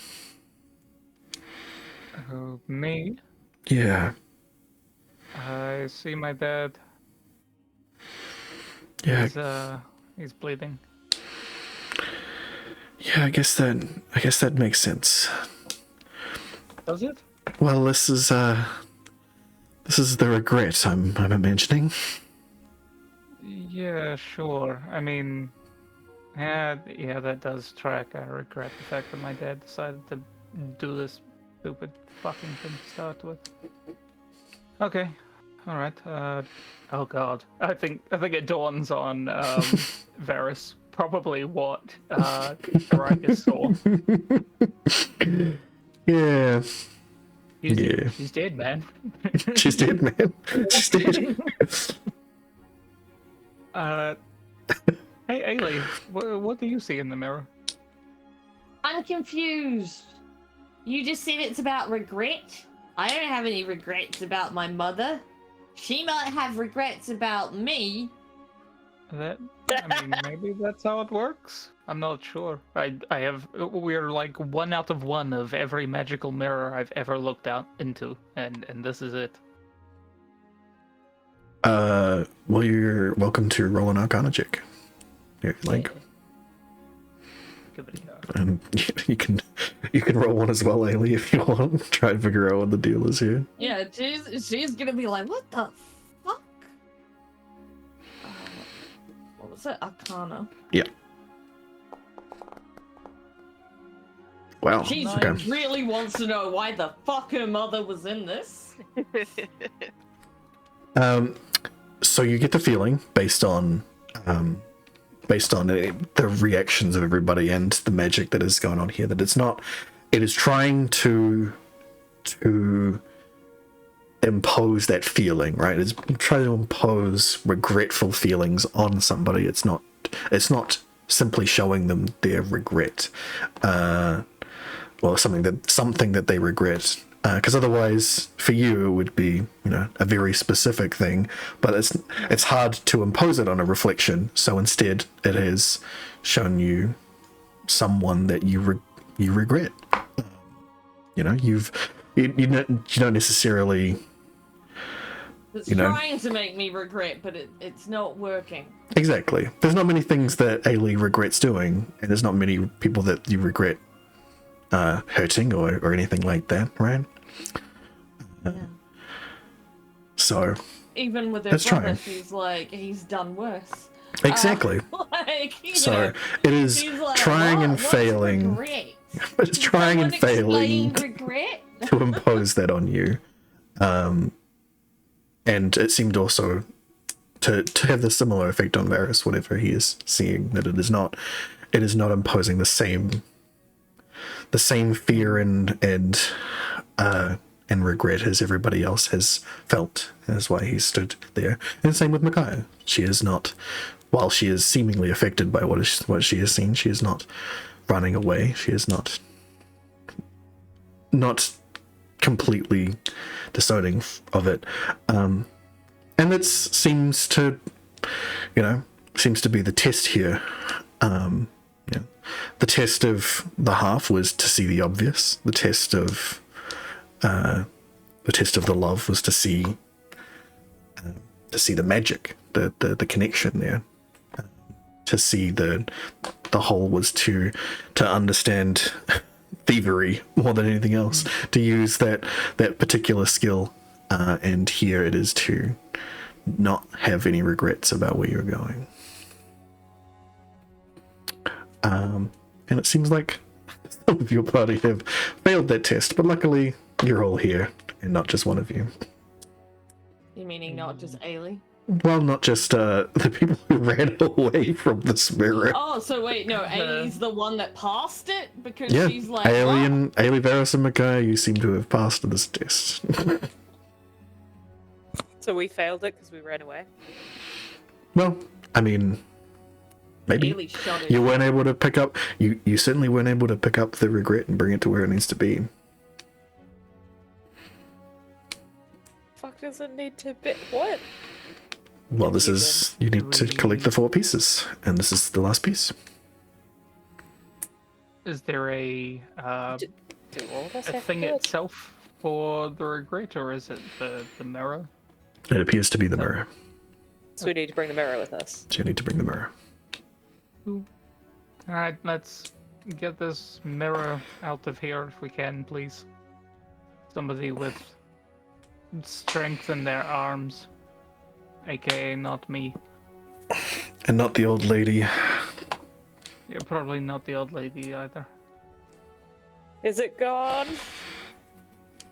Me? Yeah. I see my dad. Yeah. He's bleeding. Yeah, I guess that makes sense. Does it? Well, this is the regret I'm imagining. Yeah, sure. I mean, yeah, that does track. I regret the fact that my dad decided to do this stupid fucking thing to start with. Okay, all right. Oh god, I think it dawns on Varys probably what Caracas saw. Yeah. She's dead, man. She's dead, man. She's dead. Hey, Ailey, what do you see in the mirror? I'm confused. You just said it's about regret? I don't have any regrets about my mother. She might have regrets about me. I mean, maybe that's how it works. I'm not sure. We're like 1 out of 1 of every magical mirror I've ever looked out into, and this is it. Well, you're welcome to roll an Arcana check. Here, like, Give it a go. and you can roll one as well, Ailey, if you want. Try and figure out what the deal is here. Yeah, she's gonna be like, what the fuck? What was it? Arcana. Yeah. Wow. She Okay. really wants to know why the fuck her mother was in this. So you get the feeling based on the reactions of everybody and the magic that is going on here that it is trying to impose that feeling, right? It's trying to impose regretful feelings on somebody. It's not simply showing them their regret, or something that they regret. Because otherwise, for you, it would be, a very specific thing. But it's hard to impose it on a reflection. So instead, it has shown you someone that you regret. You don't necessarily. It's trying to make me regret, but it's not working. Exactly. There's not many things that Ailey regrets doing, and there's not many people that you regret hurting or anything like that, right? So even with her let's brother, try. she's like, he's done worse. Exactly. So it is she's like, trying and what's failing. regret? But it's trying and failing regret? to impose that on you. And it seemed also to have the similar effect on Varys, whatever he is seeing, that it is not imposing the same fear and regret as everybody else has felt. That's why he stood there. And same with Micaiah. She is not, while she is seemingly affected by what she has seen, she is not running away. She is not completely disowning of it. And that seems to be the test here. The test of the half was to see the obvious. The test of the love was to see the magic, the connection there. To see the whole was to understand thievery more than anything else. To use that particular skill, and here it is to not have any regrets about where you're going. And it seems like some of your party have failed that test, but luckily you're all here, and not just one of you. You meaning not just Ailey? Well, not just the people who ran away from this mirror. Oh, so wait, no, Ailey's the one that passed it? Because Yeah, she's like, Ailey, Varys, and Micaiah, you seem to have passed this test. So we failed it because we ran away. Well, I mean, maybe Ailey shot it. you weren't able to pick up. You certainly weren't able to pick up the regret and bring it to where it needs to be. Fuck does it need to be? What? Well, you need to collect the 4 pieces, and this is the last piece. Is there a Do all of us have thing to do it? itself for the regret, or is it the mirror? It appears to be the mirror, So we need to bring the mirror with us. so you need to bring the mirror. Alright, let's get this mirror out of here if we can, please. Somebody with strength in their arms. AKA not me. And not the old lady. You're probably not the old lady either. Is it gone?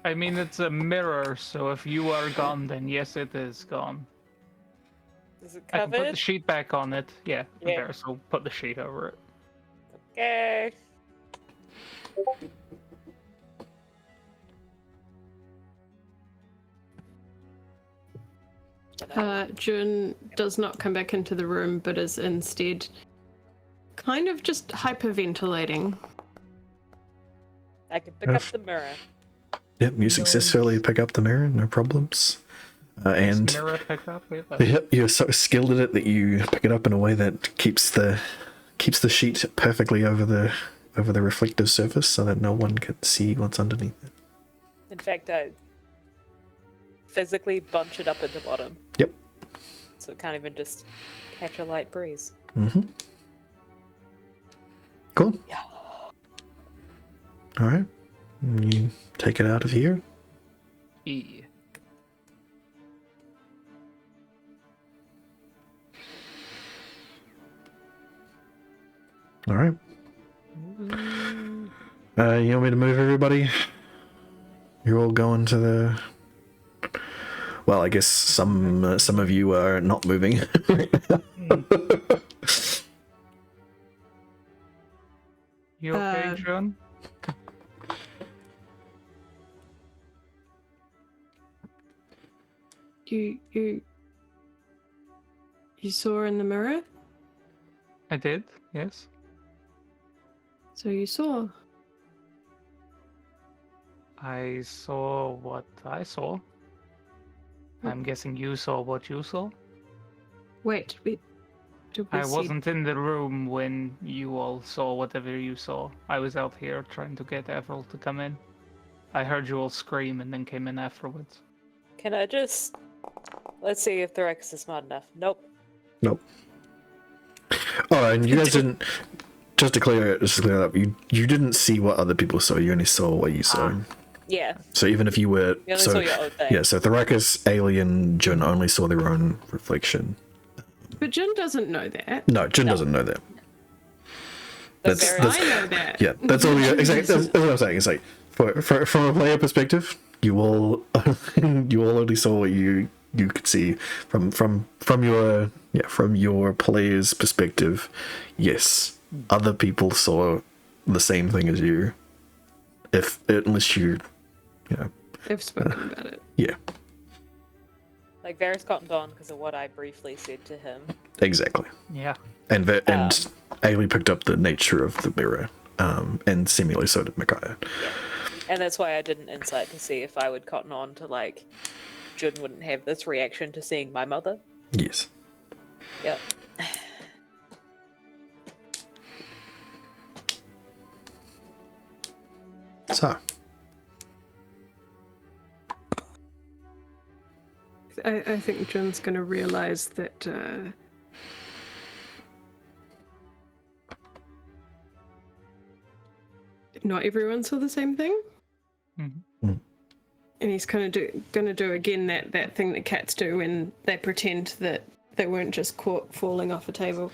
I mean, it's a mirror, so if you are gone, then yes, it is gone. Is it I can put the covered? sheet back on it. Yeah, Yeah. there, so put the sheet over it. Okay. June does not come back into the room, but is instead kind of just hyperventilating. I can pick up the mirror. Yep, you successfully pick up the mirror, no problems. And Mirror pick up. yep, you're so skilled at it that you pick it up in a way that keeps the sheet perfectly over the reflective surface, so that no one can see what's underneath it. In fact, I physically bunch it up at the bottom. Yep. So it can't even just catch a light breeze. Mm-hmm. Cool. Yeah. All right. You take it out of here. E. All right. You want me to move everybody? You're all going to the... Well, I guess some of you are not moving. You okay, John? You saw her in the mirror? I did, yes. So you saw. I saw what I saw. I'm guessing you saw what you saw. Wait, did we I see... wasn't in the room when you all saw whatever you saw. I was out here trying to get Avril to come in. I heard you all scream and then came in afterwards. Can I just... Let's see if the Rex is smart enough. Nope. Nope. Oh, and you guys didn't. Just to clear that up, you didn't see what other people saw. You only saw what you saw. Yeah. So even if you were, You only saw your own thing. yeah. So Thrakus, Alien, Jun only saw their own reflection. But Jun doesn't know that. No, Jun doesn't know that. That's I know that. Yeah, that's all. Exactly. That's what I'm saying. It's like from a player perspective, you all only saw what you could see from your player's perspective. Yes, other people saw the same thing as you. Unless you know. They've spoken about it. Yeah. Like, Varys cottoned on because of what I briefly said to him. Exactly. Yeah. And Ailey picked up the nature of the mirror, and seemingly so did Micaiah. Yeah. And that's why I did an insight to see if I would cotton on to, like, Jun wouldn't have this reaction to seeing my mother. Yes. Yep. So. I think Jun's going to realize that not everyone saw the same thing. Mm-hmm. Mm. And he's kind of going to do again that thing that cats do when they pretend that they weren't just caught falling off a table.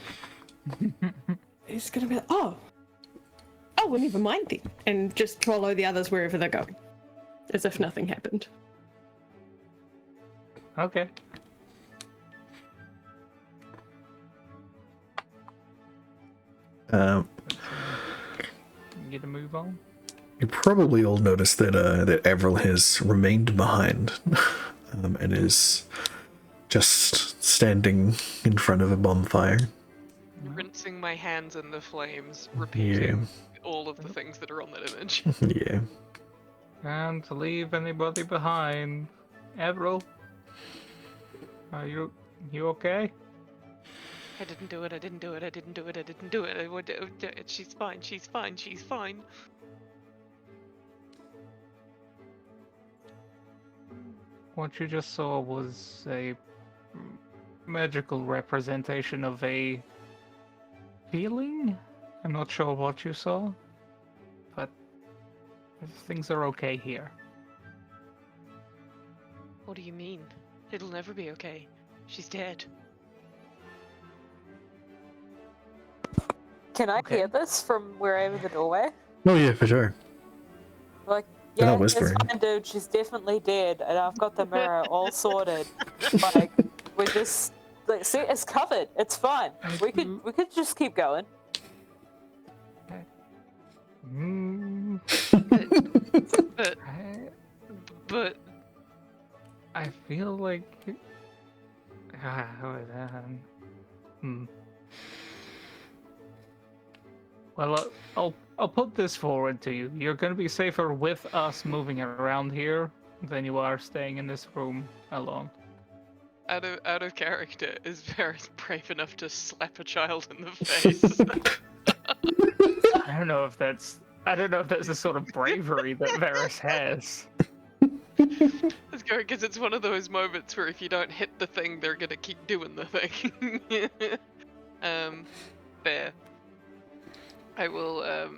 He's going to be like, oh, well, never mind then. And just follow the others wherever they're going. As if nothing happened. Okay. Get a move on. You probably all noticed that Avril has remained behind, and is just standing in front of a bonfire. Rinsing my hands in the flames, repeating all of the things that are on that image. Yeah. And to leave anybody behind. Avril, are you okay? I didn't do it, I didn't do it, I didn't do it, I didn't do it. I would do it. She's fine, she's fine, she's fine. What you just saw was a magical representation of a feeling? I'm not sure what you saw, but things are okay here. What do you mean? It'll never be okay. She's dead. Can I Okay. hear this from wherever the doorway? Oh yeah, for sure. Like, They're yeah, not whispering. it's fine, dude. She's definitely dead, and I've got the mirror all sorted. Like, we're just like, see, it's covered. It's fine. We could just keep going. But I feel like. Well, I'll put this forward to you. You're gonna be safer with us moving around here than you are staying in this room alone. out of character, is Varys brave enough to slap a child in the face? I don't know if that's the sort of bravery that Varys has. It's going because it's one of those moments where if you don't hit the thing, they're gonna keep doing the thing. Fair. I will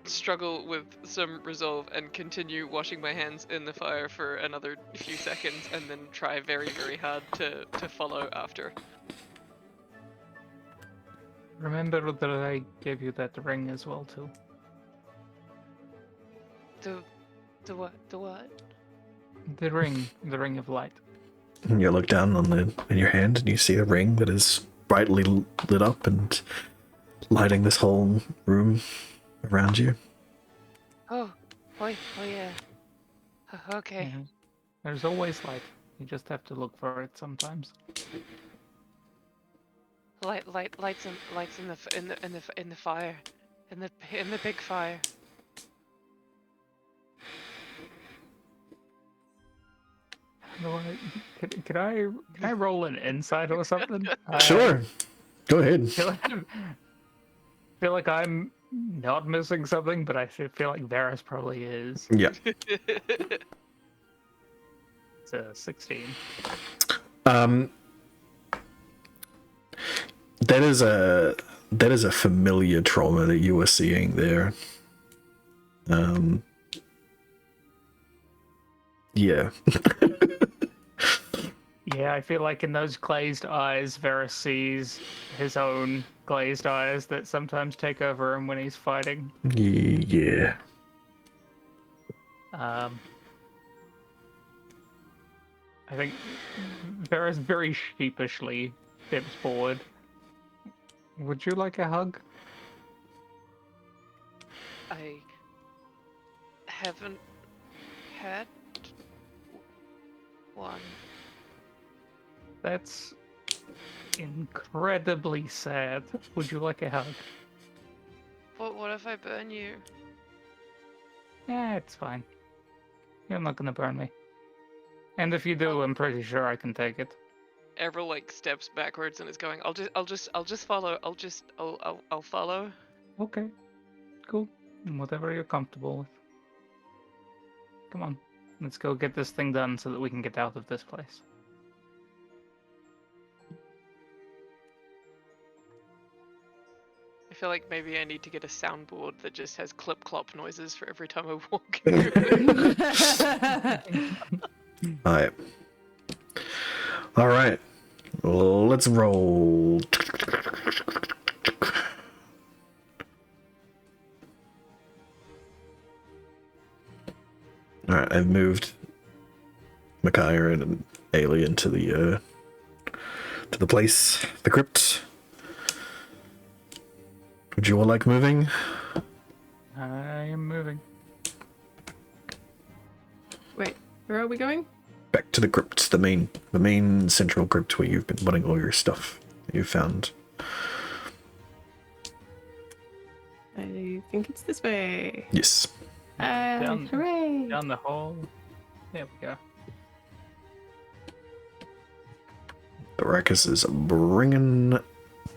struggle with some resolve and continue washing my hands in the fire for another few seconds, and then try very, very hard to follow after. Remember that I gave you that ring as well too. The what? The what? The ring of light. And you look down in your hand, and you see a ring that is brightly lit up and lighting this whole room around you. Oh yeah. Okay. Mhm. There's always light. You just have to look for it sometimes. Lights in the fire, in the big fire. Can I roll an insight or something? Sure. Go ahead. Feel like I'm not missing something, but I feel like Varus probably is. Yeah. It's a 16. That is a familiar trauma that you were seeing there. Yeah. Yeah, I feel like in those glazed eyes, Varus sees his own glazed eyes that sometimes take over him when he's fighting. Yeah. I think Varus very sheepishly steps forward. Would you like a hug? I haven't had one. That's incredibly sad. Would you like a hug? What if I burn you? Yeah, it's fine. You're not gonna burn me. And if you do, I'm pretty sure I can take it. Avril like steps backwards and is going, I'll just follow. I'll follow. Okay, cool. Whatever you're comfortable with. Come on, let's go get this thing done so that we can get out of this place. I feel like maybe I need to get a soundboard that just has clip-clop noises for every time I walk. All right. Let's roll. All right, I've moved Micaiah and Alien to the place, the crypt. Would you all like moving? I am moving. Wait, where are we going? Back to the crypt, the main central crypt where you've been putting all your stuff that you found. I think it's this way. Yes. Hooray! Down the hall. There we go. Baracus is bringing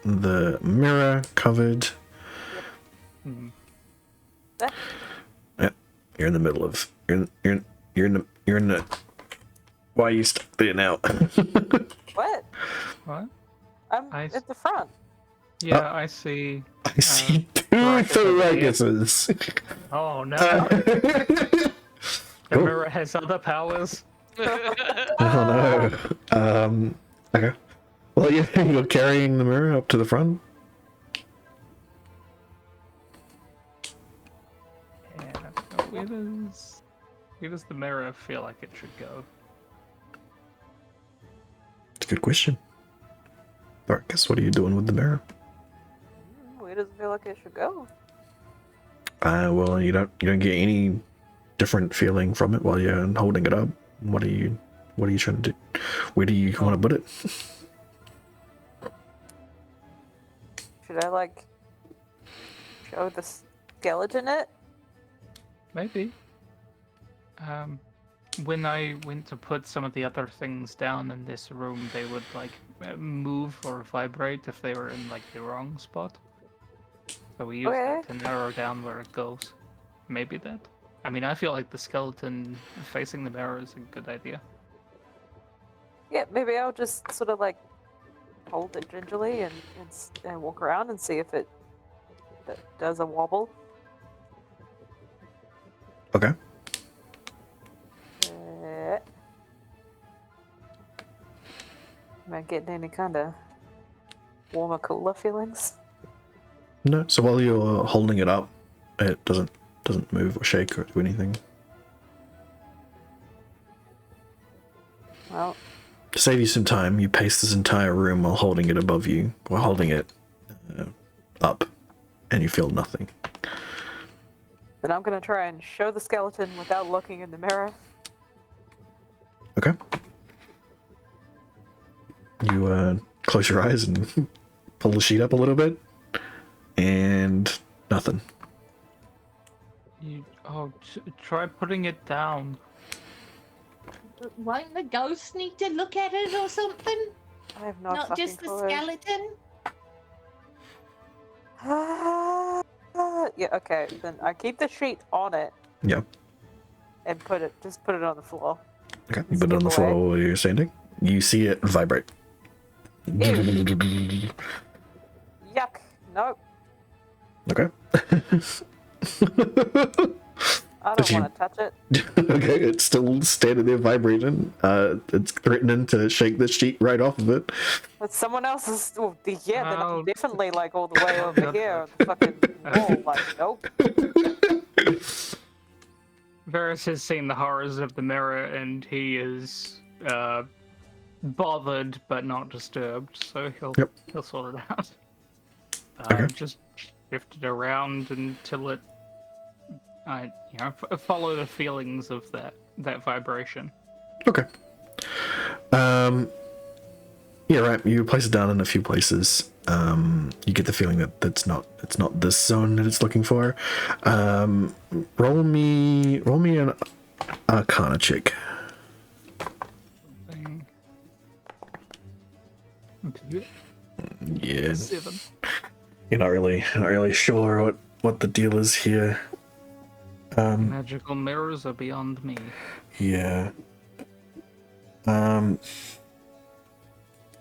the mirror covered. Yeah, you're in the middle of. You're in the. Why are you stuck there now? What? What? I'm at the front. Yeah, I see. I see two Baracus over here. Tharaguses. Oh no! The Cool. mirror has other powers. Oh no. Okay. Well, you're carrying the mirror up to the front. Yeah. Where does the mirror feel like it should go? It's a good question. Baracus, what are you doing with the mirror? Where does it feel like it should go? Well, you don't get any different feeling from it while you're holding it up. What are you trying to do? Where do you want to put it? Should I like show the skeleton it? Maybe. When I went to put some of the other things down in this room, they would like move or vibrate if they were in like the wrong spot. So we use that to narrow down where it goes. Maybe that. I mean, I feel like the skeleton facing the mirror is a good idea. Yeah, maybe I'll just sort of like hold it gingerly and walk around and see if it does a wobble. Okay. Am I getting any kind of warmer, cooler feelings? No. So while you're holding it up, it doesn't move or shake or do anything. Well, To save you some time, you pace this entire room while holding it above you, while holding it up, and you feel nothing. then I'm gonna try and show the skeleton without looking in the mirror. Okay. You close your eyes and pull the sheet up a little bit, and nothing. Try putting it down. Won't the ghost need to look at it or something? I have no Not fucking just the clue. skeleton? Yeah, okay. Then I keep the sheet on it Yep. and put it on the floor. Okay. You put it on the Skip away. floor where you're standing. You see it vibrate. Yuck. Nope. Okay. I Did don't you- want to touch it. Okay, it's still standing there vibrating. It's threatening to shake the sheet right off of it. But someone else's. Oh, yeah, then I'll- I'm definitely like all the way I'll over touch here it. on the fucking wall. Like, nope. Varys has seen the horrors of the mirror, and he is bothered but not disturbed, so he'll sort it out. Okay. Just shift it around until it, follow the feelings of that vibration. Okay. Yeah, right. You place it down in a few places. You get the feeling that it's not this zone that it's looking for. Roll me an Arcana check. Thing. Yeah, 7. you're not really sure what the deal is here. Magical mirrors are beyond me. Yeah.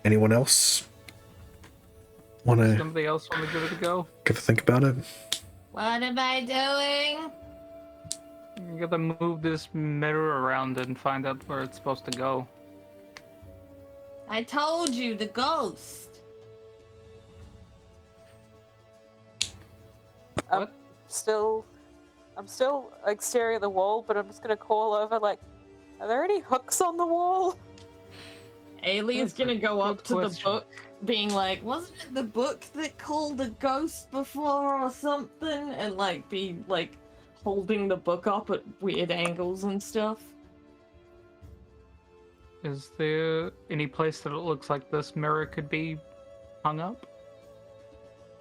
Anyone else wanna Somebody else want to give it a go? give a think about it? What am I doing? You gotta move this mirror around and find out where it's supposed to go. I told you, the ghost. What? I'm still like staring at the wall, but I'm just gonna call over like, are there any hooks on the wall? Ailey is gonna go up to the question. book, being like, wasn't it the book that called a ghost before or something? And like be like holding the book up at weird angles and stuff. Is there any place that it looks like this mirror could be hung up?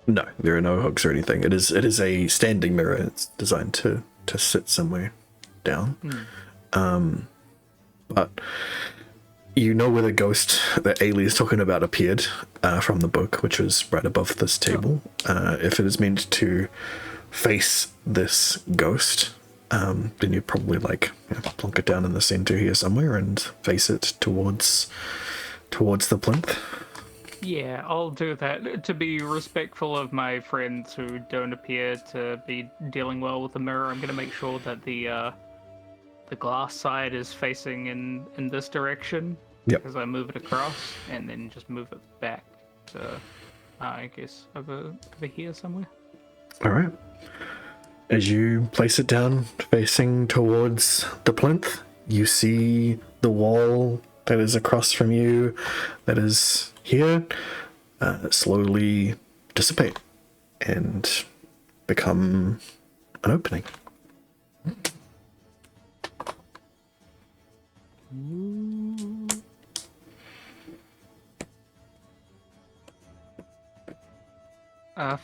No, there are no hooks or anything. It is a standing mirror. It's designed to sit somewhere down. But you know where the ghost that Ailey is talking about appeared from the book, which was right above this table. If it is meant to face this ghost, then you probably plonk it down in the center here somewhere and face it towards the plinth. Yeah, I'll do that. To be respectful of my friends who don't appear to be dealing well with the mirror, I'm going to make sure that the glass side is facing in this direction. Yep. As I move it across, and then just move it back to, I guess, over here somewhere. All right. As you place it down facing towards the plinth, you see the wall that is across from you, that is here, slowly dissipate and become an opening.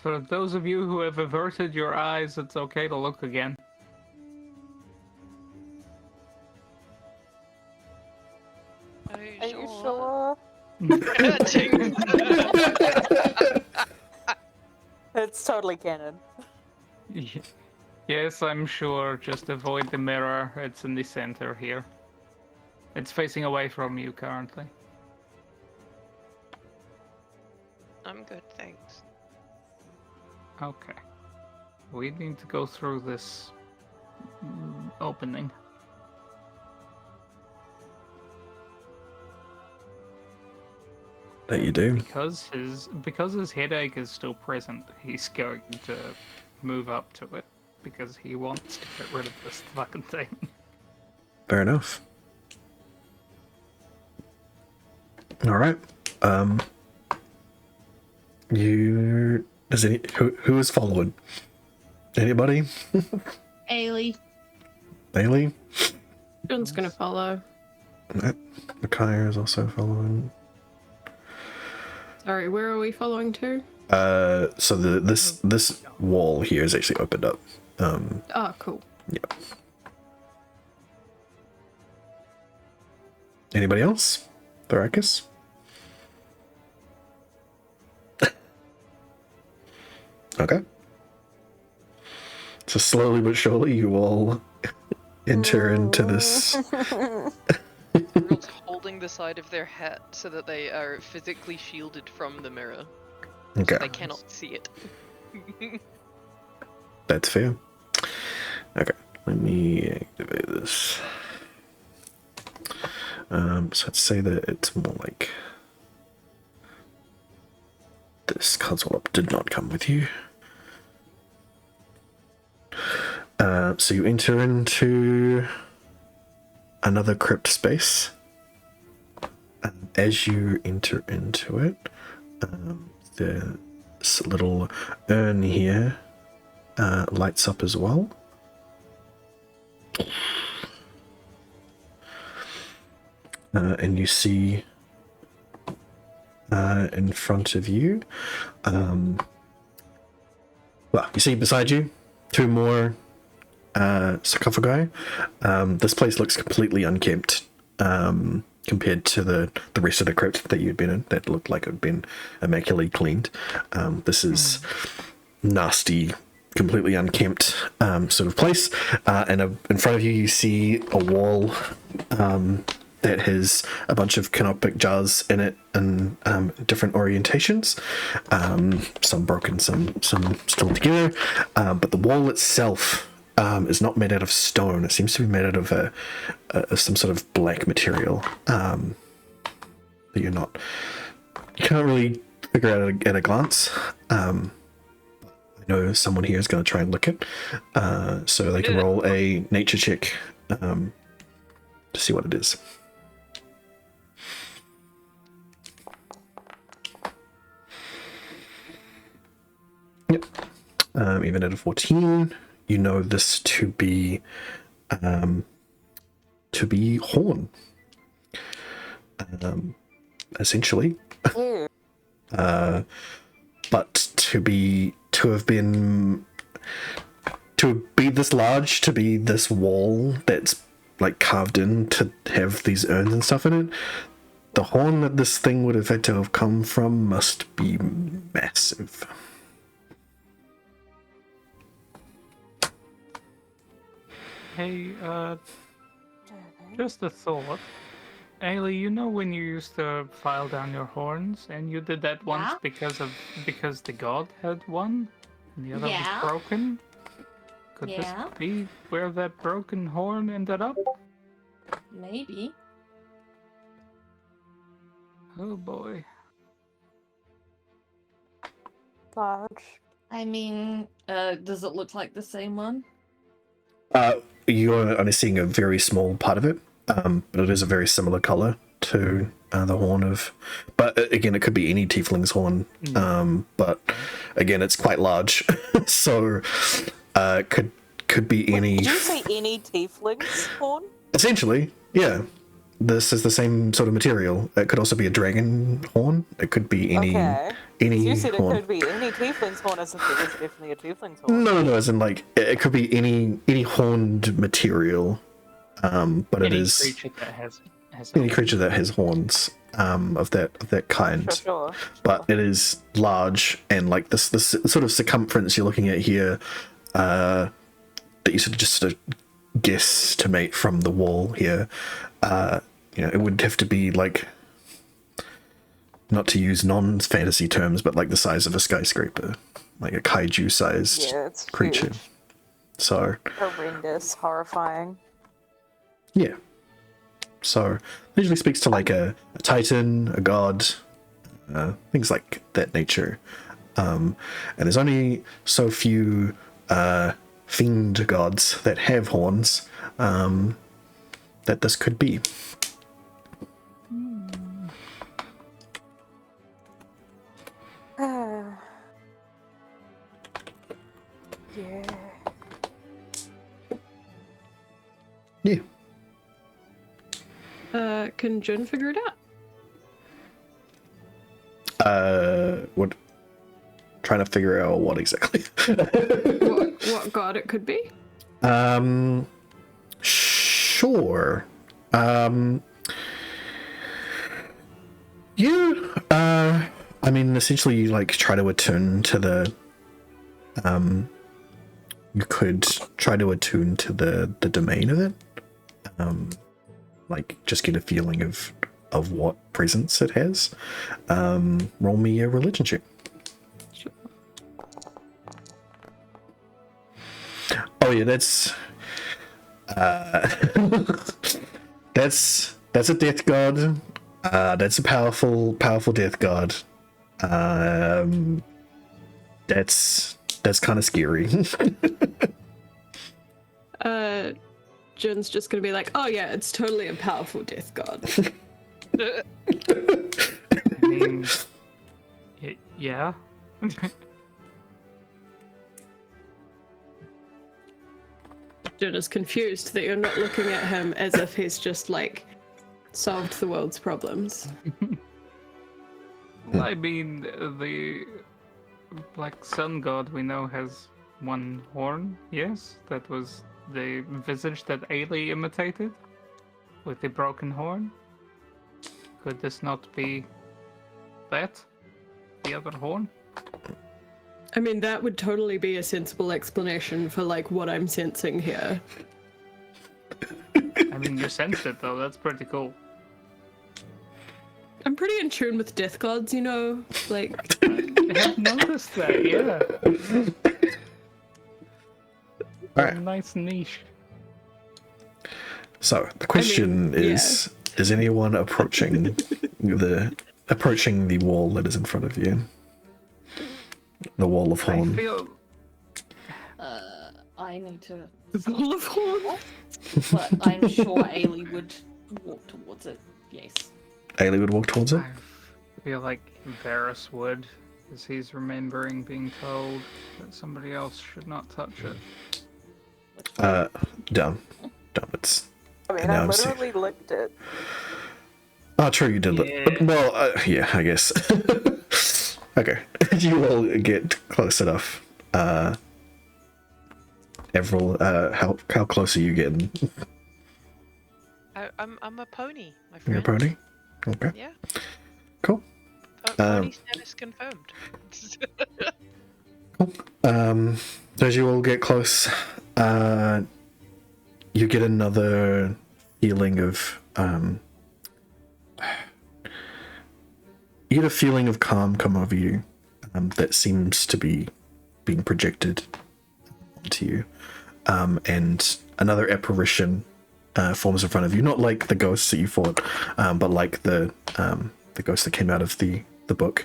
For those of you who have averted your eyes, it's okay to look again. Are you sure? Ting. It's totally canon. Yes, I'm sure. Just avoid the mirror. It's in the center here. It's facing away from you currently. I'm good, thanks. Okay. We need to go through this opening. That you do. Because his headache is still present, he's going to move up to it because he wants to get rid of this fucking thing. Fair enough. All right. Who is following? Anybody? Ailey. Bailey? John's gonna follow. Micaiah is also following. Sorry, where are we following to? So this wall here is actually opened up. Oh, cool. Yeah. Anybody else? Thoracus? Okay. So slowly but surely you all enter into this. Everyone's holding the side of their hat so that they are physically shielded from the mirror. Okay. So they cannot see it. That's fair. Okay, let me activate this. So let's say that it's more like this console up did not come with you. So you enter into another crypt space. And as you enter into it, this little urn here lights up as well. And you see in front of you, well, you see beside you 2 more sarcophagi. This place looks completely unkempt compared to the rest of the crypt that you'd been in that looked like it had been immaculately cleaned. This is nasty, completely unkempt sort of place. And in front of you, you see a wall that has a bunch of canopic jars in it in different orientations. Some broken, some still together. But the wall itself is not made out of stone. It seems to be made out of some sort of black material that you can't really figure out at a glance. I know someone here is going to try and look it, so they can roll a nature check to see what it is. Yep. Even at a 14, you know this to be horn. Essentially. But to be this large, to be this wall that's like carved in to have these urns and stuff in it, the horn that this thing would have had to have come from must be massive. Hey, just a thought. Ailey, you know when you used to file down your horns, and you did that once because the god had one, and the other was broken? Could this be where that broken horn ended up? Maybe. Oh boy. Large. I mean, does it look like the same one? You're only seeing a very small part of it, but it is a very similar color to the horn of. But again, it could be any tiefling's horn. But again, it's quite large, so could be any. Did you say any tiefling's horn? Essentially, yeah. This is the same sort of material. It could also be a dragon horn. It could be any You said horn. it could be any tiefling's horn, as if it was definitely a tiefling's horn. No, as in like it could be any horned material. But it is any creature that has horns of that kind. Sure. But it is large, and like this sort of circumference you're looking at here, that you sort of guesstimate from the wall here. It would have to be like, not to use non-fantasy terms, but like the size of a skyscraper, like a kaiju-sized creature. Huge. So Horrendous, horrifying. yeah. So usually speaks to like a titan, a god, things like that nature. And there's only so few fiend gods that have horns that this could be. Yeah. Can Jun figure it What? Trying to figure out what exactly. What god it could be? Sure. I mean, essentially, you like try to attune to the. You could try to attune to the domain of it. Like just get a feeling of what presence it has. Roll me a religion check. Sure. Oh yeah, that's that's a death god. That's a powerful death god. That's kind of scary. Jun's just gonna be like, oh yeah, it's totally a powerful death god. I mean, yeah. Jun is confused that you're not looking at him as if he's just like solved the world's problems. I mean, the Black Sun God we know has one horn, yes? That was the visage that Ailey imitated with the broken horn. Could this not be that? The other horn? I mean, that would totally be a sensible explanation for like what I'm sensing here. I mean, you sensed it though, that's pretty cool. I'm pretty in tune with death gods, you know? Like, I have noticed that, yeah. Alright. A nice niche. So the question is anyone approaching the wall that is in front of you? The wall of I horn. feel I need to. the wall of horn. But I'm sure Ailey would walk towards it. Yes. Ailey would walk towards it. I feel like Varys would, as he's remembering being told that somebody else should not touch it. Down. It's. I mean, And now I I'm see- literally licked it. Oh, true, you did. Yeah. Well, yeah, I guess. Okay, you all get close enough. Avril, how close are you getting? I'm a pony, my You're a friend. pony? Okay, Yeah. cool. Pony status confirmed. So as you all get close, you get another feeling of you get a feeling of calm come over you that seems to be being projected onto you, and another apparition forms in front of you, not like the ghosts that you fought, but like the ghost that came out of the book.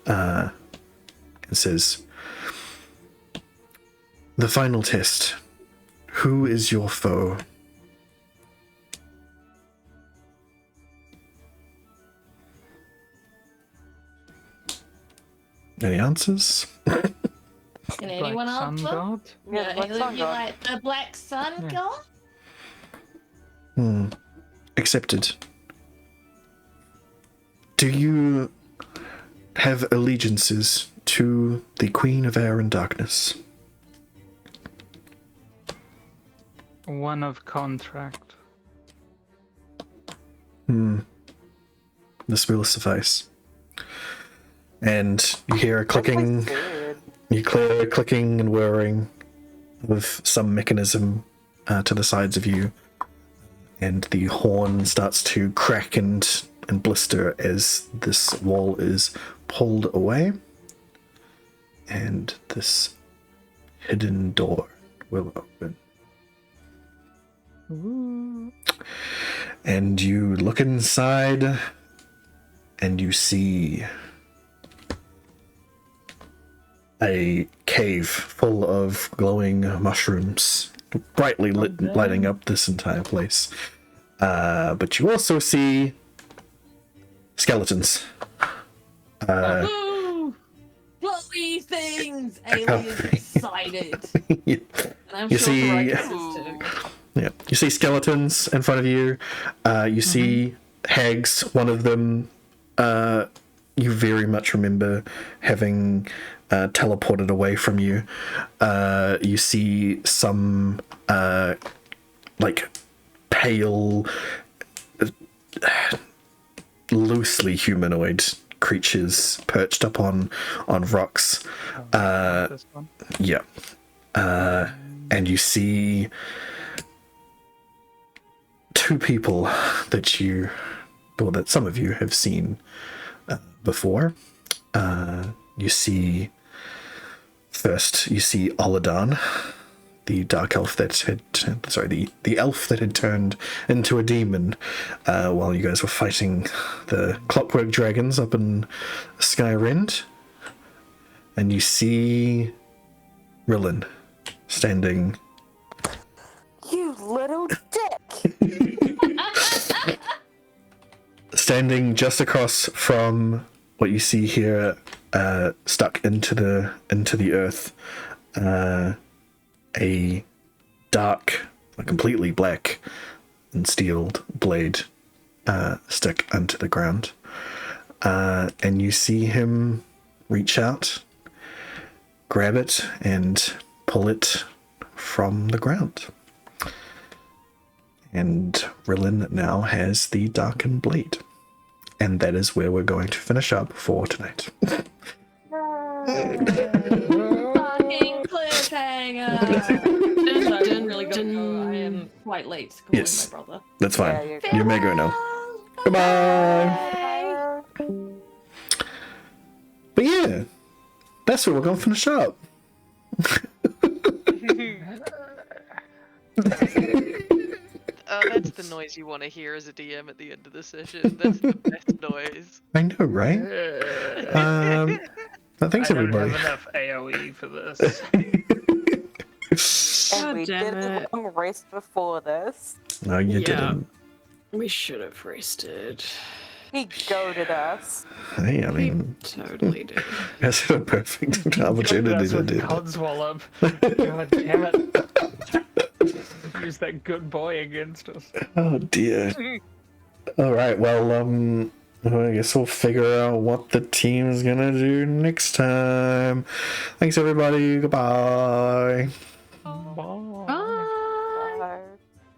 It says, "The final test. Who is your foe?" Any answers? Can Black anyone Sun answer? God? Yeah, the Black Ailey, Sun you God. like the Black Sun God? Accepted. Do you have allegiances to the Queen of Air and Darkness? One of contract. This will suffice. And you hear a clicking. Weird. You hear a clicking and whirring of some mechanism to the sides of you, and the horn starts to crack and blister as this wall is pulled away, and this hidden door will open. And you look inside, and you see a cave full of glowing mushrooms, brightly lighting up this entire place. But you also see skeletons. Ooh! Glowy things! Ailey is excited. You And I'm You sure see- Veronica is too. Yeah, you see skeletons in front of you. You see hags. One of them you very much remember having teleported away from you. You see some like pale, loosely humanoid creatures perched up on rocks. This one. Yeah. And you see two people that some of you have seen before. You see Oladan, the dark elf the elf that had turned into a demon while you guys were fighting the clockwork dragons up in Skyrend. And you see Rillen standing. You little dick! Standing just across from what you see here, stuck into the earth, a dark, completely black and steeled blade stuck into the ground, and you see him reach out, grab it, and pull it from the ground. And Rillen now has the darkened blade. And that is where we're going to finish up for tonight. Fucking cliffhanger! I'm really gonna go. I am quite late to call Yes. my brother. That's fine. Yeah, You may go now. Goodbye. But yeah, that's where we're going to finish up. That's the noise you want to hear as a DM at the end of the session. That's the best noise. I know, right? Thanks, I don't everybody. have enough AoE for this. And we damn did a it. long rest before this. No, you Yeah. didn't. We should have rested. He goaded us. Hey, I mean, Totally did. that's a perfect opportunity That's to with do. Codswallop. God damn it. Use that good boy against us. Oh dear. All right. Well, I guess we'll figure out what the team's gonna do next time. Thanks, everybody. Goodbye. Bye.